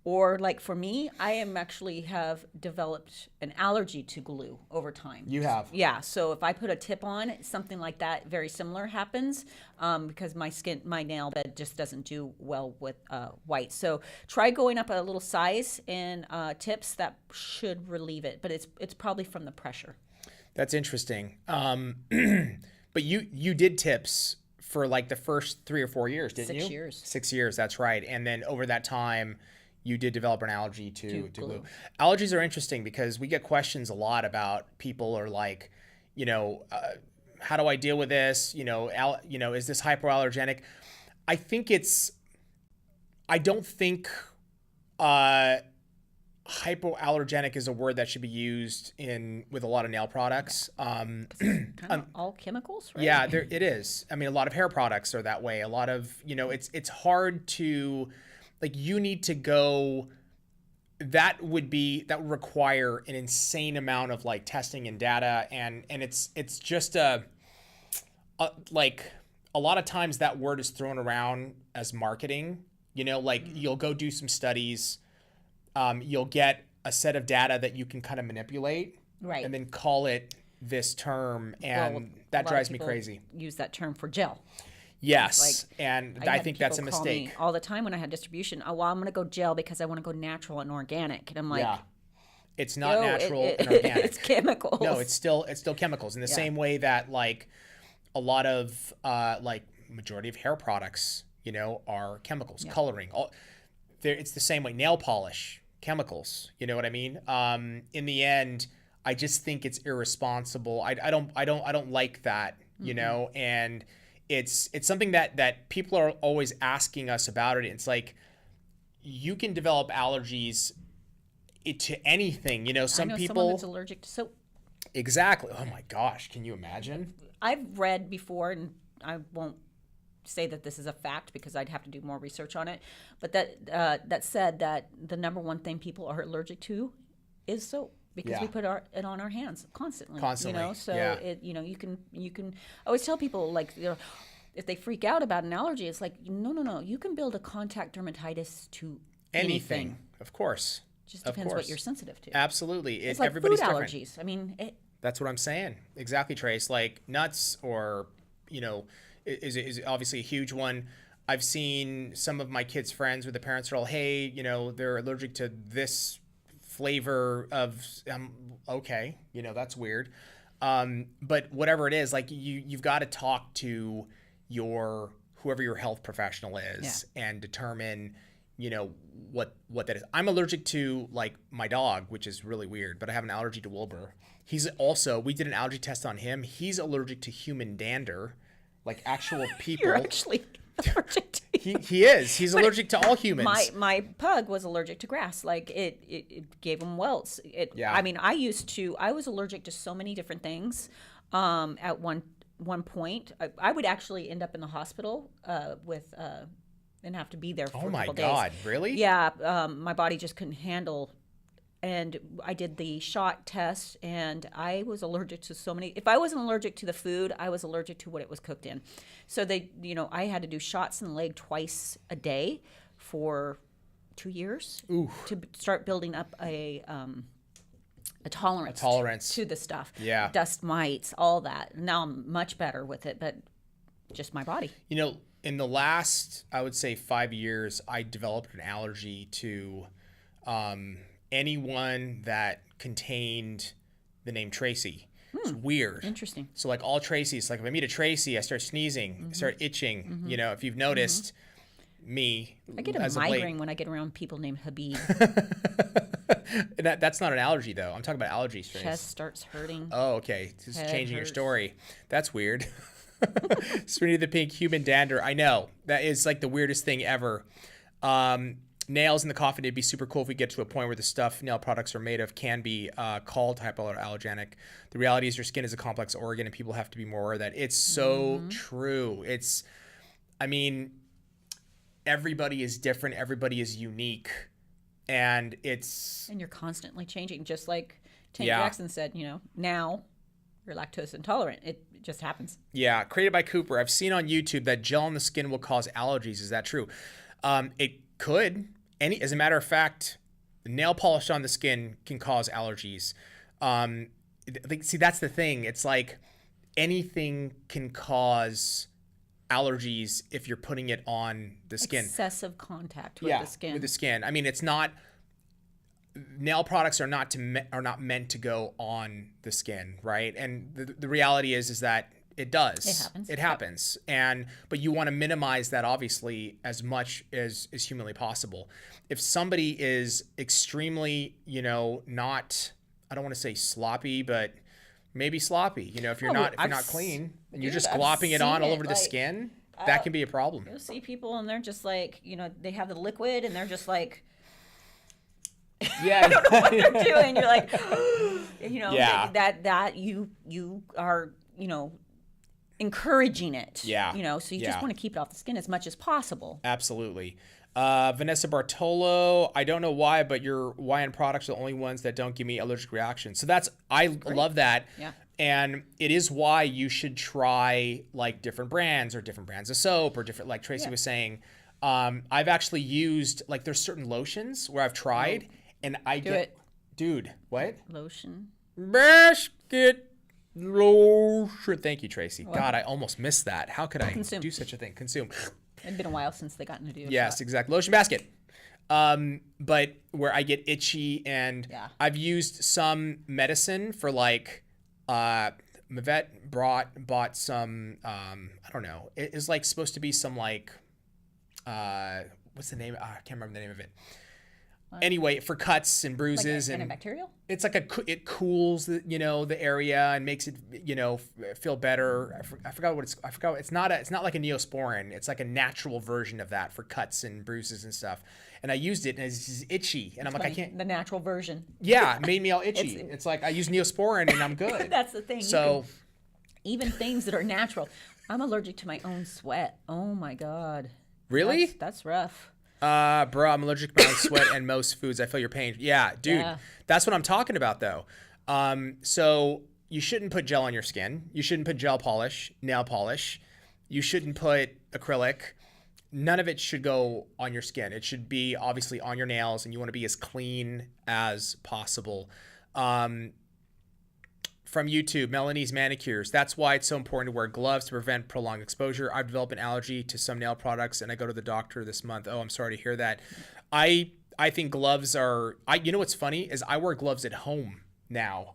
Or like for me, I have developed an allergy to glue over time. You have? Yeah. So if I put a tip on, something like that, very similar happens because my nail bed just doesn't do well with white. So try going up a little size in tips. That should relieve it, but it's probably from the pressure. That's interesting. But you did tips for like the first 3 or 4 years, didn't you? 6 years. 6 years, that's right. And then over that time, you did develop an allergy to glue. Allergies are interesting because we get questions a lot about people are like, how do I deal with this? Is this hypoallergenic? I don't think hypoallergenic is a word that should be used with a lot of nail products. Kind of all chemicals, right? Yeah, it is. I mean, a lot of hair products are that way. A lot of, it's hard to, like, you need to go, that would require an insane amount of like testing and data. And it's just like a lot of times that word is thrown around as marketing, like you'll go do some studies. You'll get a set of data that you can kind of manipulate, right, and then call it this term, and that drives me crazy. Use that term for gel. Yes, and I had think that's a people call me mistake. all the time when I had distribution. Oh, well, I'm going to go gel because I want to go natural and organic. And I'm like, Yeah. It's not "Yo, natural and organic. it's chemicals. No, it's still chemicals in the same way that like a lot of like majority of hair products, you know, are chemicals, coloring. It's the same way. Nail polish, chemicals. You know what I mean? In the end, I just think it's irresponsible. I don't like that. You know, and it's something that people are always asking us about it. It's like you can develop allergies to anything. You know, some I know people someone that's allergic to soap. exactly. Oh my gosh, can you imagine? I've read before, and I won't say that this is a fact because I'd have to do more research on it, but that said that the number one thing people are allergic to is soap. Because we put it on our hands constantly. You know, so you can I always tell people like if they freak out about an allergy, it's like no, you can build a contact dermatitis to anything. Of course. Just depends what you're sensitive to. Absolutely. It's like everybody's food different. allergies. I mean, That's what I'm saying. Exactly, Trace. Like nuts or, you know, is obviously a huge one. I've seen some of my kids' friends where the parents are all, hey, you know, they're allergic to this flavor of, okay, you know, that's weird. But whatever it is, like you've got to talk to whoever your health professional is and determine, you know, what that is. I'm allergic to like my dog, which is really weird, but I have an allergy to Wilbur. We did an allergy test on him. He's allergic to human dander, like actual people. you're actually allergic to He is. He's allergic to all humans. My pug was allergic to grass. Like it gave him welts. I mean, I was allergic to so many different things. At one point, I would actually end up in the hospital with and have to be there for a couple days. Oh my God, really? Yeah, my body just couldn't handle. And I did the shot test, and I was allergic to so many. If I wasn't allergic to the food, I was allergic to what it was cooked in. So I had to do shots in the leg twice a day for 2 years to start building up a tolerance to the stuff. Yeah, dust mites, all that. Now I'm much better with it, but just my body. You know, in the last, I would say 5 years, I developed an allergy to anyone that contained the name Tracy. It's weird. Interesting. So like all Tracys, like if I meet a Tracy, I start sneezing, I start itching. You know, if you've noticed me, I get a migraine when I get around people named Habib. And that's not an allergy though. I'm talking about allergies, Trace. Chest starts hurting. Oh, okay. This is changing your hurts. story. That's weird. Sweeney the Pink, human dander. I know. That is like the weirdest thing ever. Nails in the coffin, it'd be super cool if we get to a point where the stuff nail products are made of can be called hypoallergenic. The reality is your skin is a complex organ and people have to be more aware of that. It's so true. I mean, everybody is different. Everybody is unique. And you're constantly changing. Just like Tank Jackson said, now you're lactose intolerant. It just happens. Yeah. Created by Cooper. I've seen on YouTube that gel on the skin will cause allergies. Is that true? It could. As a matter of fact, nail polish on the skin can cause allergies. See, that's the thing. It's like anything can cause allergies if you're putting it on the skin. Excessive contact with the skin. With the skin. I mean, it's not. Nail products are not meant to go on the skin, right? And the reality is that it does. It happens. It happens. But you want to minimize that obviously as much as humanly possible. If somebody is extremely, not, I don't want to say sloppy, but maybe sloppy. If you're not clean and you're just glopping it on all over the skin, that can be a problem. You'll see people and they're just like, they have the liquid and they're just like, yeah, I don't know what they're doing. You're like, that you are, encouraging it. Yeah. So you just want to keep it off the skin as much as possible. Absolutely. Vanessa Bartolo, I don't know why, but your YN products are the only ones that don't give me allergic reactions. So I love that. Yeah. And it is why you should try like different brands or different brands of soap or different, like Tracy was saying. I've actually used, like there's certain lotions where I've tried and I dude, what? Lotion. Basket. lotion. Thank you, Tracy. God, I almost missed that. How could I do such a thing? Consume. It'd been a while since they gotten to do. Yes, exactly. Lotion basket. But where I get itchy, and I've used some medicine for like, my vet bought some, I don't know. It is like supposed to be some like, what's the name? I can't remember the name of it. Anyway, for cuts and bruises like and antibacterial. It's like it cools the area and makes it feel better. I forgot what I forgot. It's not like a Neosporin. It's like a natural version of that for cuts and bruises and stuff. And I used it and it's just itchy. And I'm like, I can't. The natural version. Yeah, it made me all itchy. It's like I use Neosporin and I'm good. That's the thing. So even things that are natural. I'm allergic to my own sweat. Oh my God. Really? That's rough. Bro, I'm allergic to my own sweat and most foods. I feel your pain. Yeah, dude. Yeah. That's what I'm talking about though. So you shouldn't put gel on your skin. You shouldn't put gel polish, nail polish. You shouldn't put acrylic. None of it should go on your skin. It should be obviously on your nails, and you want to be as clean as possible. From YouTube, Melanie's Manicures. That's why it's so important to wear gloves to prevent prolonged exposure. I've developed an allergy to some nail products, and I go to the doctor this month. Oh, I'm sorry to hear that. I think gloves are. You know what's funny is I wear gloves at home now.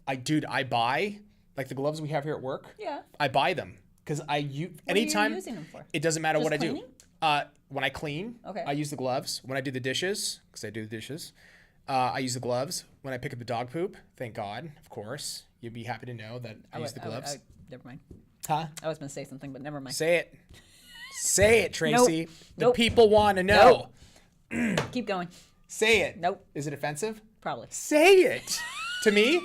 I buy like the gloves we have here at work. Yeah. I buy them because anytime. What are you using them for? It doesn't matter Just what cleaning? I do. When I clean, Okay. I use the gloves. When I do the dishes, because I do the dishes, I use the gloves. When I pick up the dog poop, thank God, of course. You'd be happy to know that I use the gloves. Never mind. Huh? I was going to say something, but never mind. Say it. Say it, Tracy. The Nope. people want to know. Keep going. Say it. Nope. Is it offensive? Probably. Say it. To me?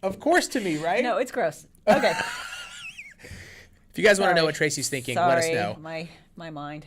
Of course to me, right? No, it's gross. Okay. If you guys want to know what Tracy's thinking, let us know. My mind.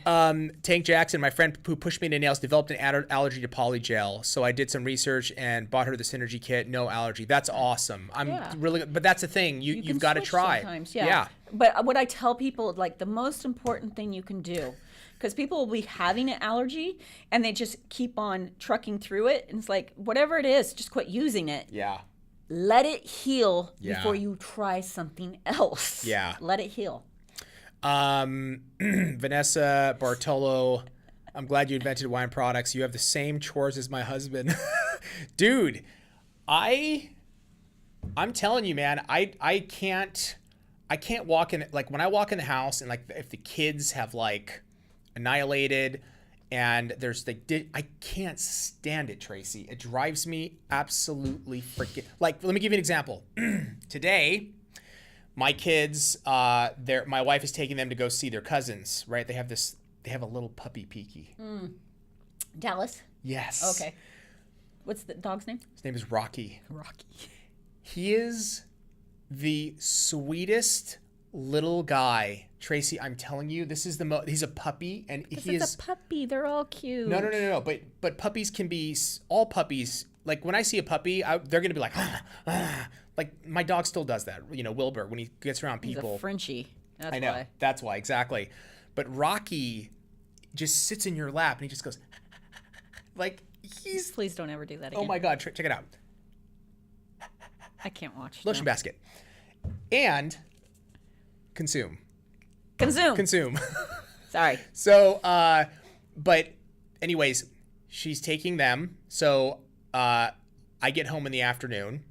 Tank Jackson, my friend who pushed me into nails, developed an allergy to polygel. So I did some research and bought her the Synergy kit. No allergy. That's awesome. But that's the thing. You've got to try. Sometimes, yeah. But what I tell people, like the most important thing you can do, because people will be having an allergy and they just keep on trucking through it. And it's like, whatever it is, just quit using it. Yeah. Let it heal Yeah. before you try something else. Yeah. Let it heal. Vanessa Bartolo, I'm glad you invented wine products. You have the same chores as my husband. Dude, I'm telling you, man, I can't walk in, like when I walk in the house and like if the kids have like annihilated and there's I can't stand it, Tracy. It drives me absolutely freaking, like, let me give you an example. Today, my kids, my wife is taking them to go see their cousins, right? They have a little puppy Peaky. Dallas? Yes. Okay. What's the dog's name? His name is Rocky. Rocky. He is the sweetest little guy. Tracy, I'm telling you, this is he's a puppy, and he is a puppy. They're all cute. No. But puppies can be, all puppies, like when I see a puppy, they're going to be like, like my dog still does that. Wilbur, when he gets around people. He's a Frenchie. That's I know. why. That's why, exactly. But Rocky just sits in your lap and he just goes, like he's. Please don't ever do that again. Oh my God, check it out. I can't watch. Lotion basket. And consume. Consume. Sorry. So, but anyways, she's taking them. So I get home in the afternoon.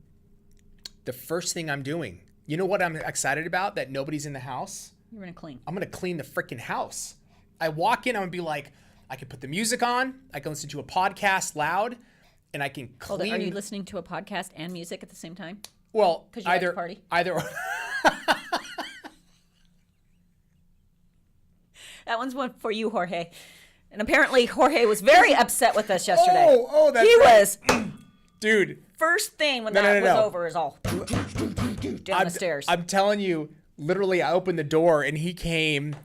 The first thing I'm doing, you know what I'm excited about? That nobody's in the house. You're going to clean. I'm going to clean the freaking house. I walk in, I'm going to be like, I can put the music on. I can listen to a podcast loud, and I can clean. Are you listening to a podcast and music at the same time? Well, 'Cause you like to party? Either. That one's one for you, Jorge. And apparently Jorge was very upset with us yesterday. Oh, that's he right. was. Dude. First thing when No. was over is all down the stairs. I'm telling you, literally, I opened the door and he came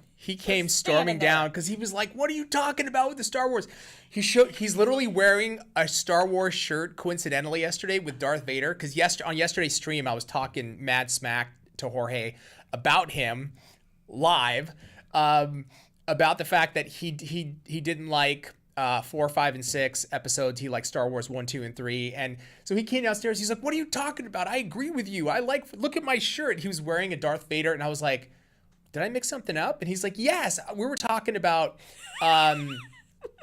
storming down because he was like, "What are you talking about with the Star Wars?" He's literally wearing a Star Wars shirt coincidentally yesterday with Darth Vader because on yesterday's stream I was talking mad smack to Jorge about him live, about the fact that he didn't like 4, 5, and 6 episodes. He likes Star Wars 1, 2, and 3. And so he came downstairs. He's like, "What are you talking about? I agree with you. Look at my shirt." He was wearing a Darth Vader, and I was like, "Did I mix something up?" And he's like, "Yes, we were talking about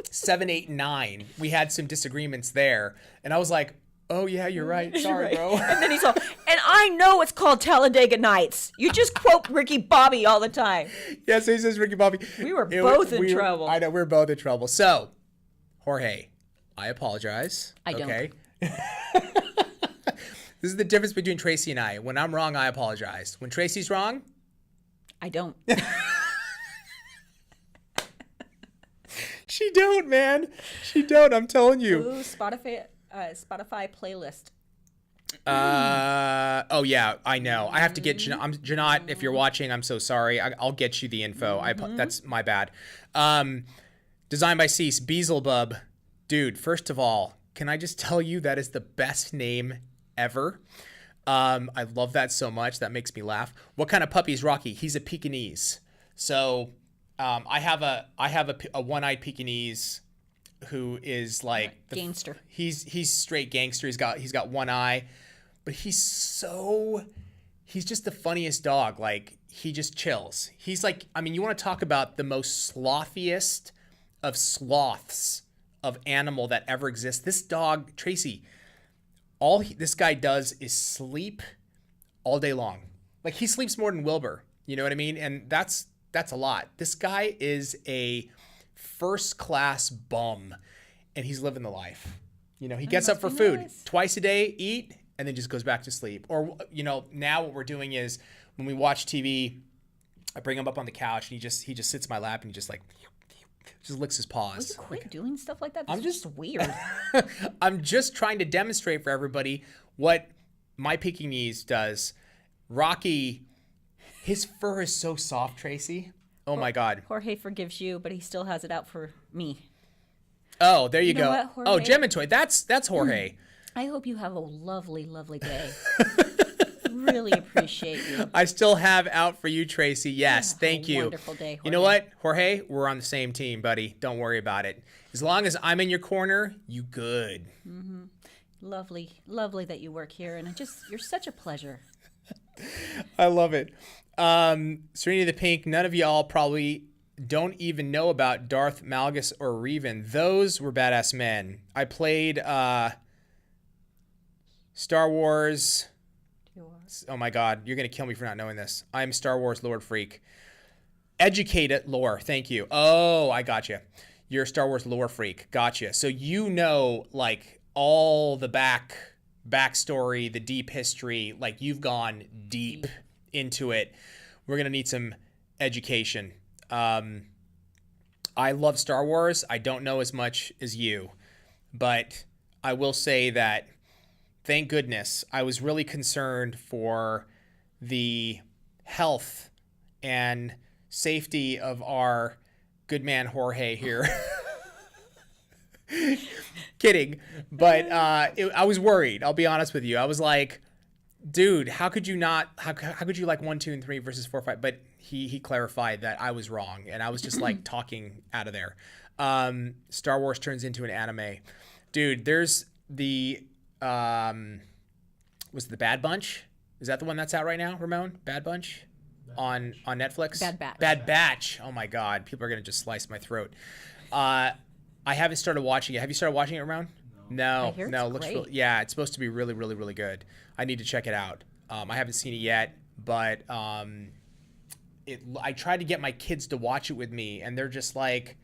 7, 8, and 9. We had some disagreements there." And I was like, "Oh yeah, you're right. Sorry, bro." And then he's all, and I know it's called Talladega Nights. You just quote Ricky Bobby all the time. Yeah, so he says Ricky Bobby. We were both in trouble. I know, we're both in trouble. So, Jorge, I apologize. I don't. Okay. This is the difference between Tracy and I. When I'm wrong, I apologize. When Tracy's wrong, I don't. she don't, man. She don't. I'm telling you. Ooh, Spotify playlist. Oh yeah, I know. I have to get Janot. If you're watching, I'm so sorry. I'll get you the info. That's my bad. Designed by Cease, Beelzebub. Dude, first of all, can I just tell you that is the best name ever? I love that so much. That makes me laugh. What kind of puppy is Rocky? He's a Pekingese. So I have a one-eyed Pekingese who is like gangster. He's straight gangster. He's got one eye, but he's just the funniest dog. Like, he just chills. He's like, I mean, you want to talk about the most slothiest of sloths of animal that ever exists. This dog, Tracy, this guy does is sleep all day long. Like, he sleeps more than Wilbur. You know what I mean? And that's a lot. This guy is a first class bum, and he's living the life. You know, he gets up for food twice a day, eat, and then just goes back to sleep. Or, you know, now what we're doing is when we watch TV, I bring him up on the couch and he just sits in my lap and he just licks his paws. Will you quit doing stuff like that? I'm just weird. I'm just trying to demonstrate for everybody what my Pekingese does. Rocky, his fur is so soft, Tracy. Oh my God. Jorge forgives you, but he still has it out for me. Oh, there you know go. What, Jorge? Oh, Gemintoy. That's Jorge. I hope you have a lovely, lovely day. Really appreciate you. I still have out for you, Tracy. Yes, thank you. Wonderful day, Jorge. You know what, Jorge? We're on the same team, buddy. Don't worry about it. As long as I'm in your corner, you good. Mm-hmm. Lovely, lovely that you work here, and you're such a pleasure. I love it. Serenity the Pink, none of y'all probably don't even know about Darth Malgus or Revan. Those were badass men. I played Star Wars. Oh my God, you're going to kill me for not knowing this. I'm Star Wars Lord Freak. Educated lore, thank you. Oh, I got you. You're a Star Wars lore freak. Gotcha. So you know, like, all the backstory, the deep history, like, you've gone deep into it. We're going to need some education. I love Star Wars. I don't know as much as you, but I will say that thank goodness I was really concerned for the health and safety of our good man Jorge here. Kidding. But I was worried. I'll be honest with you. I was like, dude, how could you like 1, 2, and 3 versus 4, 5? But he clarified that I was wrong, and I was just like talking out of there. Star Wars turns into an anime. Dude, there's the was it the Bad Bunch? Is that the one that's out right now, Ramon? Bad Bunch? On Netflix? Bad Batch. Bad Batch. Oh my God. People are going to just slice my throat. I haven't started watching it. Have you started watching it, Ramon? No. I hear No. it's Looks great. really, yeah, it's supposed to be really, really, really good. I need to check it out. I haven't seen it yet, but I tried to get my kids to watch it with me, and they're just like,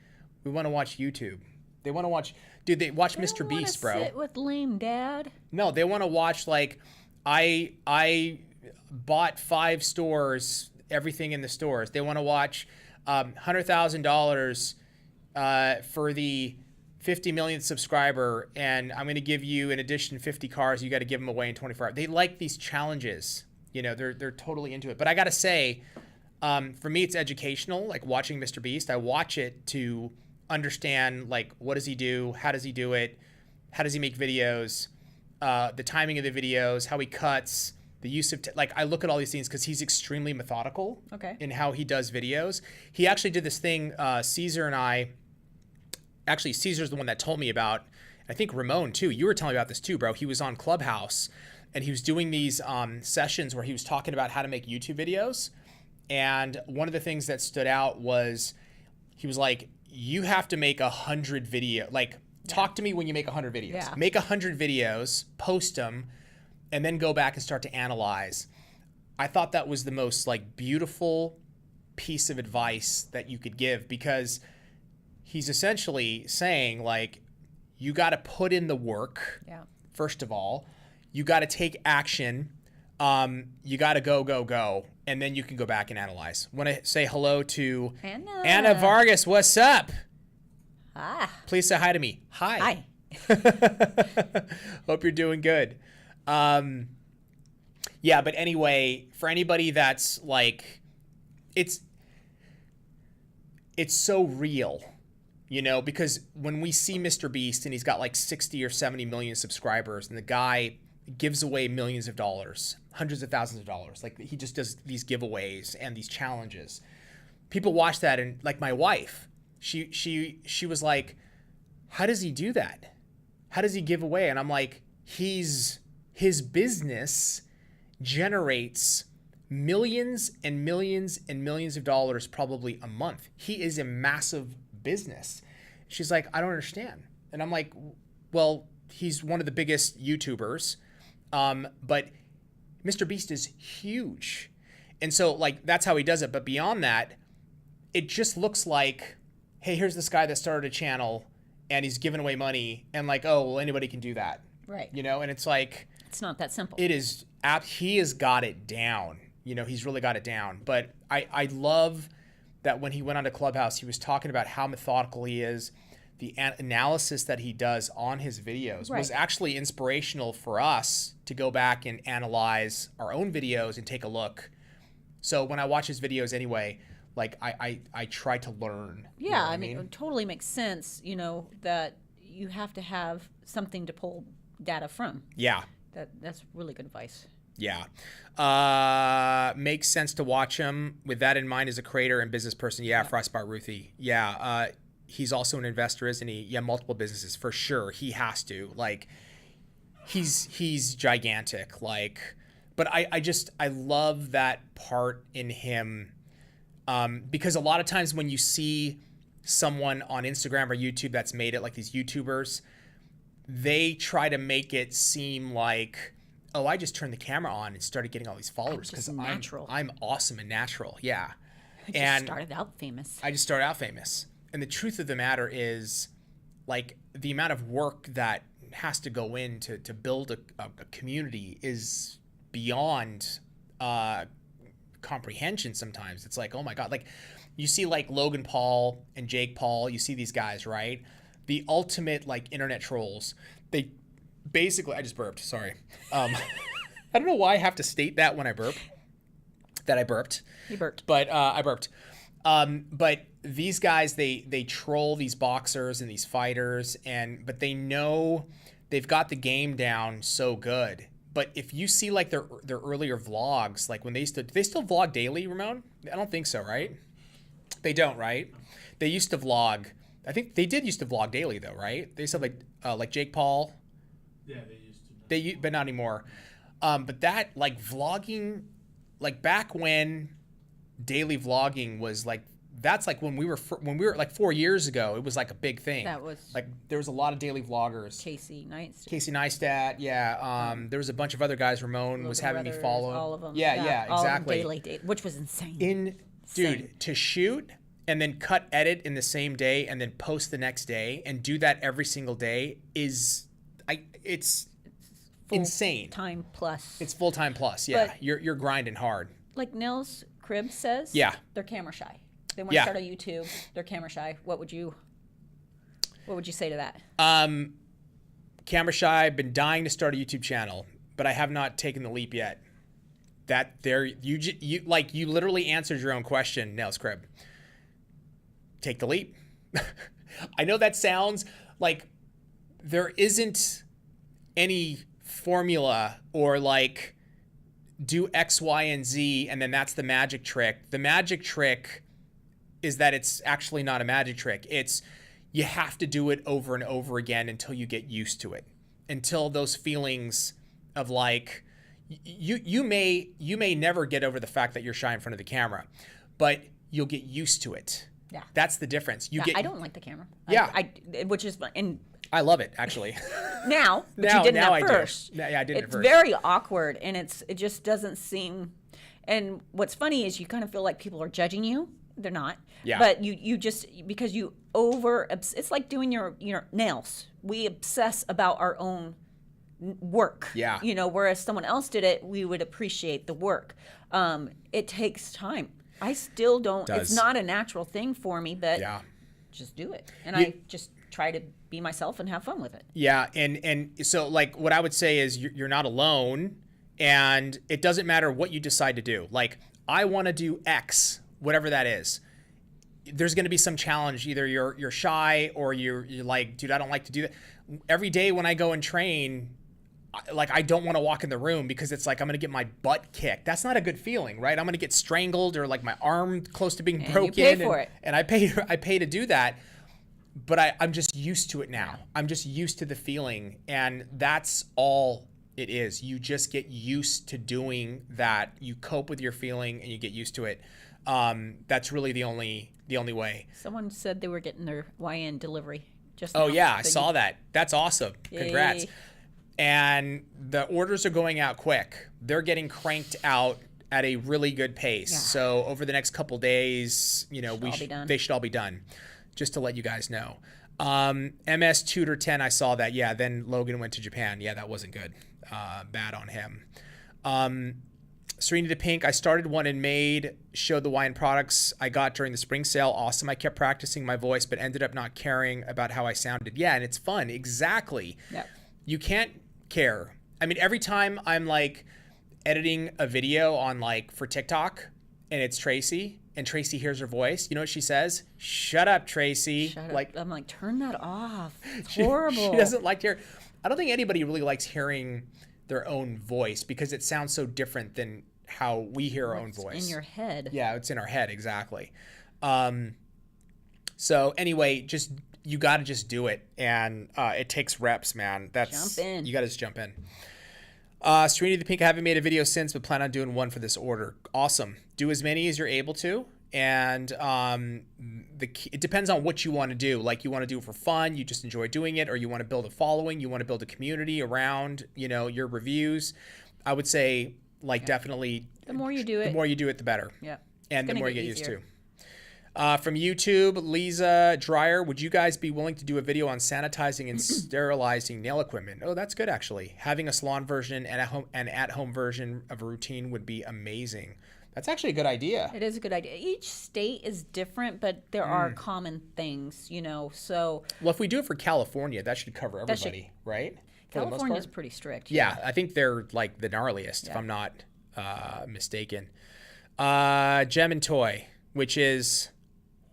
we want to watch YouTube. They want to watch, dude, they watch Mr. Beast, bro. Sit with lame dad. No, they want to watch, like, I bought 5 stores, everything in the stores. They want to watch $100,000 for the 50 millionth subscriber, and I'm going to give you, in addition, 50 cars. You got to give them away in 24 hours. They like these challenges. You know, they're totally into it. But I got to say, for me, it's educational. Like watching Mr. Beast, I watch it to understand, like, what does he do? How does he do it? How does he make videos? The timing of the videos, how he cuts, the use of, like, I look at all these things because he's extremely methodical in how he does videos. He actually did this thing, Caesar and I, actually Caesar's the one that told me about, I think Ramon too. You were telling me about this too, bro. He was on Clubhouse and he was doing these sessions where he was talking about how to make YouTube videos. And one of the things that stood out was he was like, you have to make 100 video, like talk to me when you make 100 videos. Yeah. Make 100 videos, post them, and then go back and start to analyze. I thought that was the most like beautiful piece of advice that you could give, because he's essentially saying like, you got to put in the work. Yeah. First of all, you got to take action. You got to go, and then you can go back and analyze. Want to say hello to Anna Vargas. What's up? Ah. Please say hi to me. Hi. Hi. Hope you're doing good. Yeah, but anyway, for anybody that's like, it's so real, you know, because when we see Mr. Beast and he's got like 60 or 70 million subscribers and the guy gives away millions of dollars, hundreds of thousands of dollars, like he just does these giveaways and these challenges. People watch that, and like my wife, she was like, how does he do that? How does he give away? And I'm like, his business generates millions and millions and millions of dollars probably a month. He is a massive business. She's like, I don't understand. And I'm like, well, he's one of the biggest YouTubers, but Mr. Beast is huge. And so like, that's how he does it. But beyond that, it just looks like, hey, here's this guy that started a channel and he's giving away money, and like, oh, well, anybody can do that. Right. You know, and it's like, It's not that simple. it is, he has got it down. You know, he's really got it down. But I love that when he went onto Clubhouse, he was talking about how methodical he is. The analysis that he does on his videos was actually inspirational for us to go back and analyze our own videos and take a look. So when I watch his videos anyway, like I try to learn. Yeah, You know what I mean, it totally makes sense, you know, that you have to have something to pull data from. Yeah. That's really good advice. Yeah. Makes sense to watch him with that in mind as a creator and business person. Yeah, Frostbite Ruthie. Yeah. He's also an investor, isn't he? Yeah, multiple businesses for sure. He has to. Like, he's gigantic. Like, but I love that part in him, because a lot of times when you see someone on Instagram or YouTube that's made it, like these YouTubers, they try to make it seem like, oh, I just turned the camera on and started getting all these followers because I'm awesome and natural. Yeah. I just started out famous. I just started out famous. And the truth of the matter is, like, the amount of work that has to go in to build a community is beyond comprehension sometimes. It's like, oh my God. Like, you see like Logan Paul and Jake Paul, you see these guys, right? The ultimate like internet trolls. They basically, I just burped, sorry. I don't know why I have to state that when I burp, that I burped. You burped. But I burped. But these guys, they troll these boxers and these fighters, but they know they've got the game down so good. But if you see like their earlier vlogs, like when do they still vlog daily, Ramon? I don't think so, right? They don't, right? They used to vlog. I think they did used to vlog daily though, right? They said like Jake Paul. Yeah, they used to. But not anymore. But that like vlogging, like back when daily vlogging was like, that's like when we were like 4 years ago, it was like a big thing. That was like, there was a lot of daily vloggers. Casey Neistat, yeah. There was a bunch of other guys. Ramon was having me follow. All of them. Yeah, all exactly. Of them daily, which was insane. Dude, to shoot and then cut edit in the same day and then post the next day and do that every single day it's insane. Time plus. It's full time plus. Yeah, But, you're grinding hard. Like Nels Crib says. Yeah. They're camera shy. They want to start on YouTube. They're camera shy. What would you say to that? Camera shy. I've been dying to start a YouTube channel, but I have not taken the leap yet. You literally answered your own question, Nels Crib. Take the leap. I know that sounds like there isn't any formula or like do X, Y, and Z, and then that's the magic trick. The magic trick is that it's actually not a magic trick. It's you have to do it over and over again until you get used to it, until those feelings of like, you may never get over the fact that you're shy in front of the camera, but you'll get used to it. Yeah. That's the difference. I don't like the camera. Yeah. Which is, and I love it, actually. now, but you didn't now at I first. do. Yeah, I didn't at It's first. very awkward, and it just doesn't seem. And what's funny is you kind of feel like people are judging you. They're not. Yeah. But you just, because you it's like doing your nails. We obsess about our own work. Yeah. You know, whereas someone else did it, we would appreciate the work. It takes time. I still don't. It's not a natural thing for me, but just do it. And I just try to be myself and have fun with it. Yeah, and so like what I would say is you're not alone, and it doesn't matter what you decide to do. Like, I want to do X, whatever that is. There's going to be some challenge. Either you're shy or you're like, dude, I don't like to do that. Every day when I go and train, I don't want to walk in the room because it's like I'm going to get my butt kicked. That's not a good feeling, right? I'm going to get strangled or like my arm close to being broken. You pay for it. And I pay to do that. But I'm just used to it now. I'm just used to the feeling, and that's all it is. You just get used to doing that. You cope with your feeling, and you get used to it. That's really the only way. Someone said they were getting their YN delivery just Oh now. yeah, I saw that. That's awesome. Congrats. Yay. And the orders are going out quick. They're getting cranked out at a really good pace. Yeah. So over the next couple days, they should all be done. Just to let you guys know. MS Tutor 10, I saw that. Yeah, then Logan went to Japan. Yeah, that wasn't good. Bad on him. Serena to Pink, I started one and showed the wine products I got during the spring sale. Awesome. I kept practicing my voice, but ended up not caring about how I sounded. Yeah, and it's fun. Exactly. Yep. You can't care. I mean, every time I'm like editing a video on for TikTok and it's Tracy, and Tracy hears her voice, you know what she says? Shut up, Tracy. Shut up. I'm like, turn that off. It's horrible. She doesn't like to hear. I don't think anybody really likes hearing their own voice because it sounds so different than how we hear our own voice. In your head. Yeah, it's in our head, exactly. So anyway, you got to just do it, and it takes reps, man. Jump in. You got to just jump in. Srini the Pink, I haven't made a video since, but plan on doing one for this order. Awesome. Do as many as you're able to, and it depends on what you want to do. Like, you want to do it for fun, you just enjoy doing it, or you want to build a following, you want to build a community around your reviews. I would say definitely the more you do it, the better. Yeah. And the more you get used to. From YouTube, Lisa Dreyer, would you guys be willing to do a video on sanitizing and sterilizing nail equipment? Oh, that's good, actually. Having a salon version and an at-home version of a routine would be amazing. That's actually a good idea. It is a good idea. Each state is different, but there are common things, so. Well, if we do it for California, that should cover everybody, right? California's pretty strict. Yeah, I think they're like the gnarliest, if I'm not mistaken. Gem and Toy, which is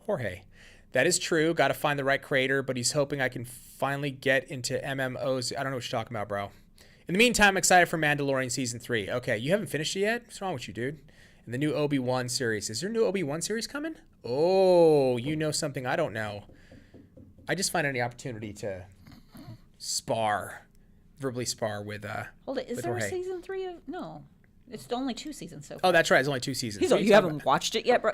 Jorge. That is true. Got to find the right creator, but he's hoping I can finally get into MMOs. I don't know what you're talking about, bro. In the meantime, I'm excited for Mandalorian Season 3. Okay, you haven't finished it yet? What's wrong with you, dude? And the new Obi-Wan series. Is there a new Obi-Wan series coming? Oh, you know something I don't know. I just find any opportunity to verbally spar with Hold it. Is with there Jorge. a Season 3 of... No. It's only 2 seasons so far. Oh, that's right. It's only 2 seasons. He's like, you haven't watched it yet, bro?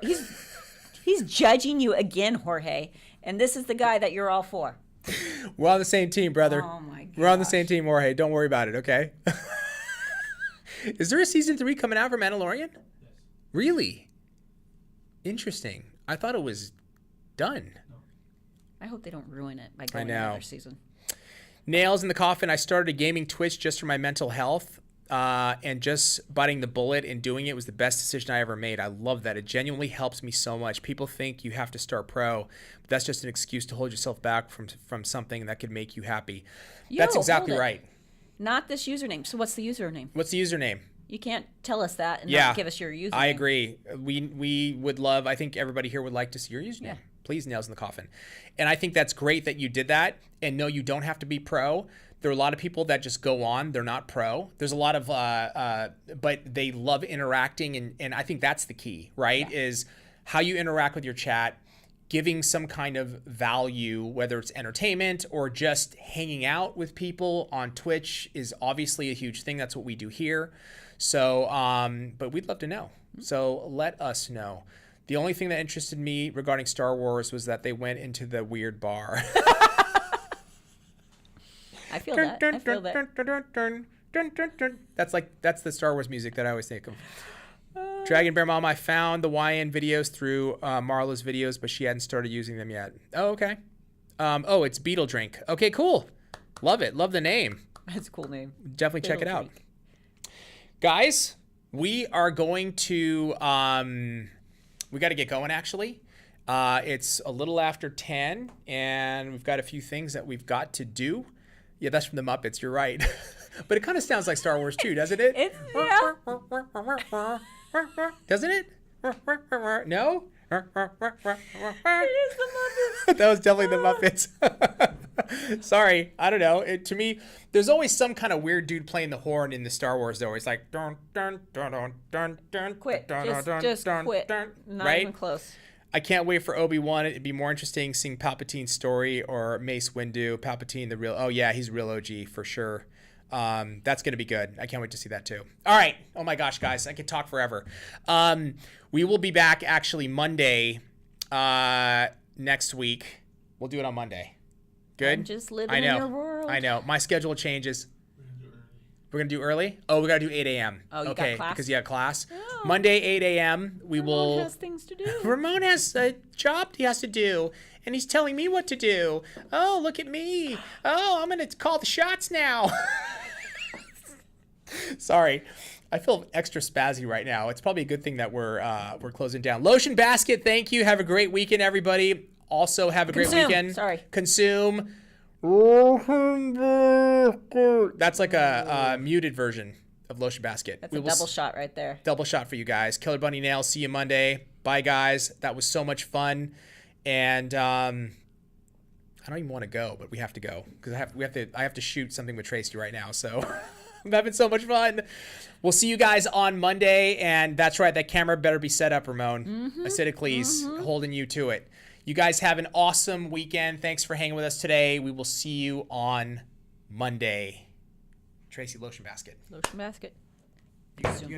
He's judging you again, Jorge. And this is the guy that you're all for. We're on the same team, brother. Oh, my God. We're on the same team, Jorge. Don't worry about it, okay? Is there a Season 3 coming out for Mandalorian? Yes. Really? Interesting. I thought it was done. I hope they don't ruin it by going another season. Nails in the coffin. I started a gaming Twitch just for my mental health. And just biting the bullet and doing it was the best decision I ever made. I love that. It genuinely helps me so much. People think you have to start pro, but that's just an excuse to hold yourself back from something that could make you happy. That's exactly right. Not this username. So what's the username? What's the username? You can't tell us that and not give us your username. I agree. We would love, I think everybody here would like to see your username. Yeah. Please, Nails in the Coffin. And I think that's great that you did that. And no, you don't have to be pro. There are a lot of people that just go on. They're not pro. There's a lot of, but they love interacting. And I think that's the key, right? Yeah. Is how you interact with your chat. giving some kind of value, whether it's entertainment or just hanging out with people on Twitch, is obviously a huge thing. That's what we do here. So, but we'd love to know. So let us know. The only thing that interested me regarding Star Wars was that they went into the weird bar. I feel that. I feel that. That's the Star Wars music that I always think of. Dragon Bear Mom, I found the YN videos through Marla's videos, but she hadn't started using them yet. Oh, okay. It's Beetle Drink. Okay, cool. Love it. Love the name. That's a cool name. Definitely check it out. Guys, we are going to, we got to get going actually. It's a little after 10 and we've got a few things that we've got to do. Yeah, that's from the Muppets. You're right. But it kind of sounds like Star Wars too, doesn't it? Yeah. Doesn't it? No? It is the Muppets. That was definitely the Muppets. Sorry, I don't know. To me, there's always some kind of weird dude playing the horn in the Star Wars. They're always like, dun, dun, dun, dun, dun, dun, Quit. dun, Just dun, quit. dun, Not right? even close. I can't wait for Obi-Wan. It'd be more interesting seeing Palpatine's story or Mace Windu. Palpatine, the real. Oh yeah, he's real OG for sure. That's gonna be good. I can't wait to see that too. All right. Oh my gosh, guys, I could talk forever. We will be back actually Monday next week. We'll do it on Monday. Good. I'm just living I know. in your world. I know. My schedule changes. We're gonna do early. We're gonna do early. Oh, we gotta do 8 a.m. Oh, you okay, got class? because you have class. Oh. Monday 8 a.m. We will. Ramon has things to do. Ramon has a job he has to do, and he's telling me what to do. Oh, look at me. Oh, I'm going to call the shots now. Sorry. I feel extra spazzy right now. It's probably a good thing that we're closing down. Lotion Basket, thank you. Have a great weekend, everybody. Also, have a great weekend. Sorry. Consume. That's like a muted version of Lotion Basket. That's a double shot right there. Double shot for you guys. Killer Bunny Nails. See you Monday. Bye, guys. That was so much fun. And I don't even want to go, but we have to go because I have to shoot something with Tracy right now. So I'm having so much fun. We'll see you guys on Monday. And that's right. That camera better be set up, Ramon. Acidicles holding you to it. You guys have an awesome weekend. Thanks for hanging with us today. We will see you on Monday. Tracy, Lotion Basket. Lotion Basket. You gotta do the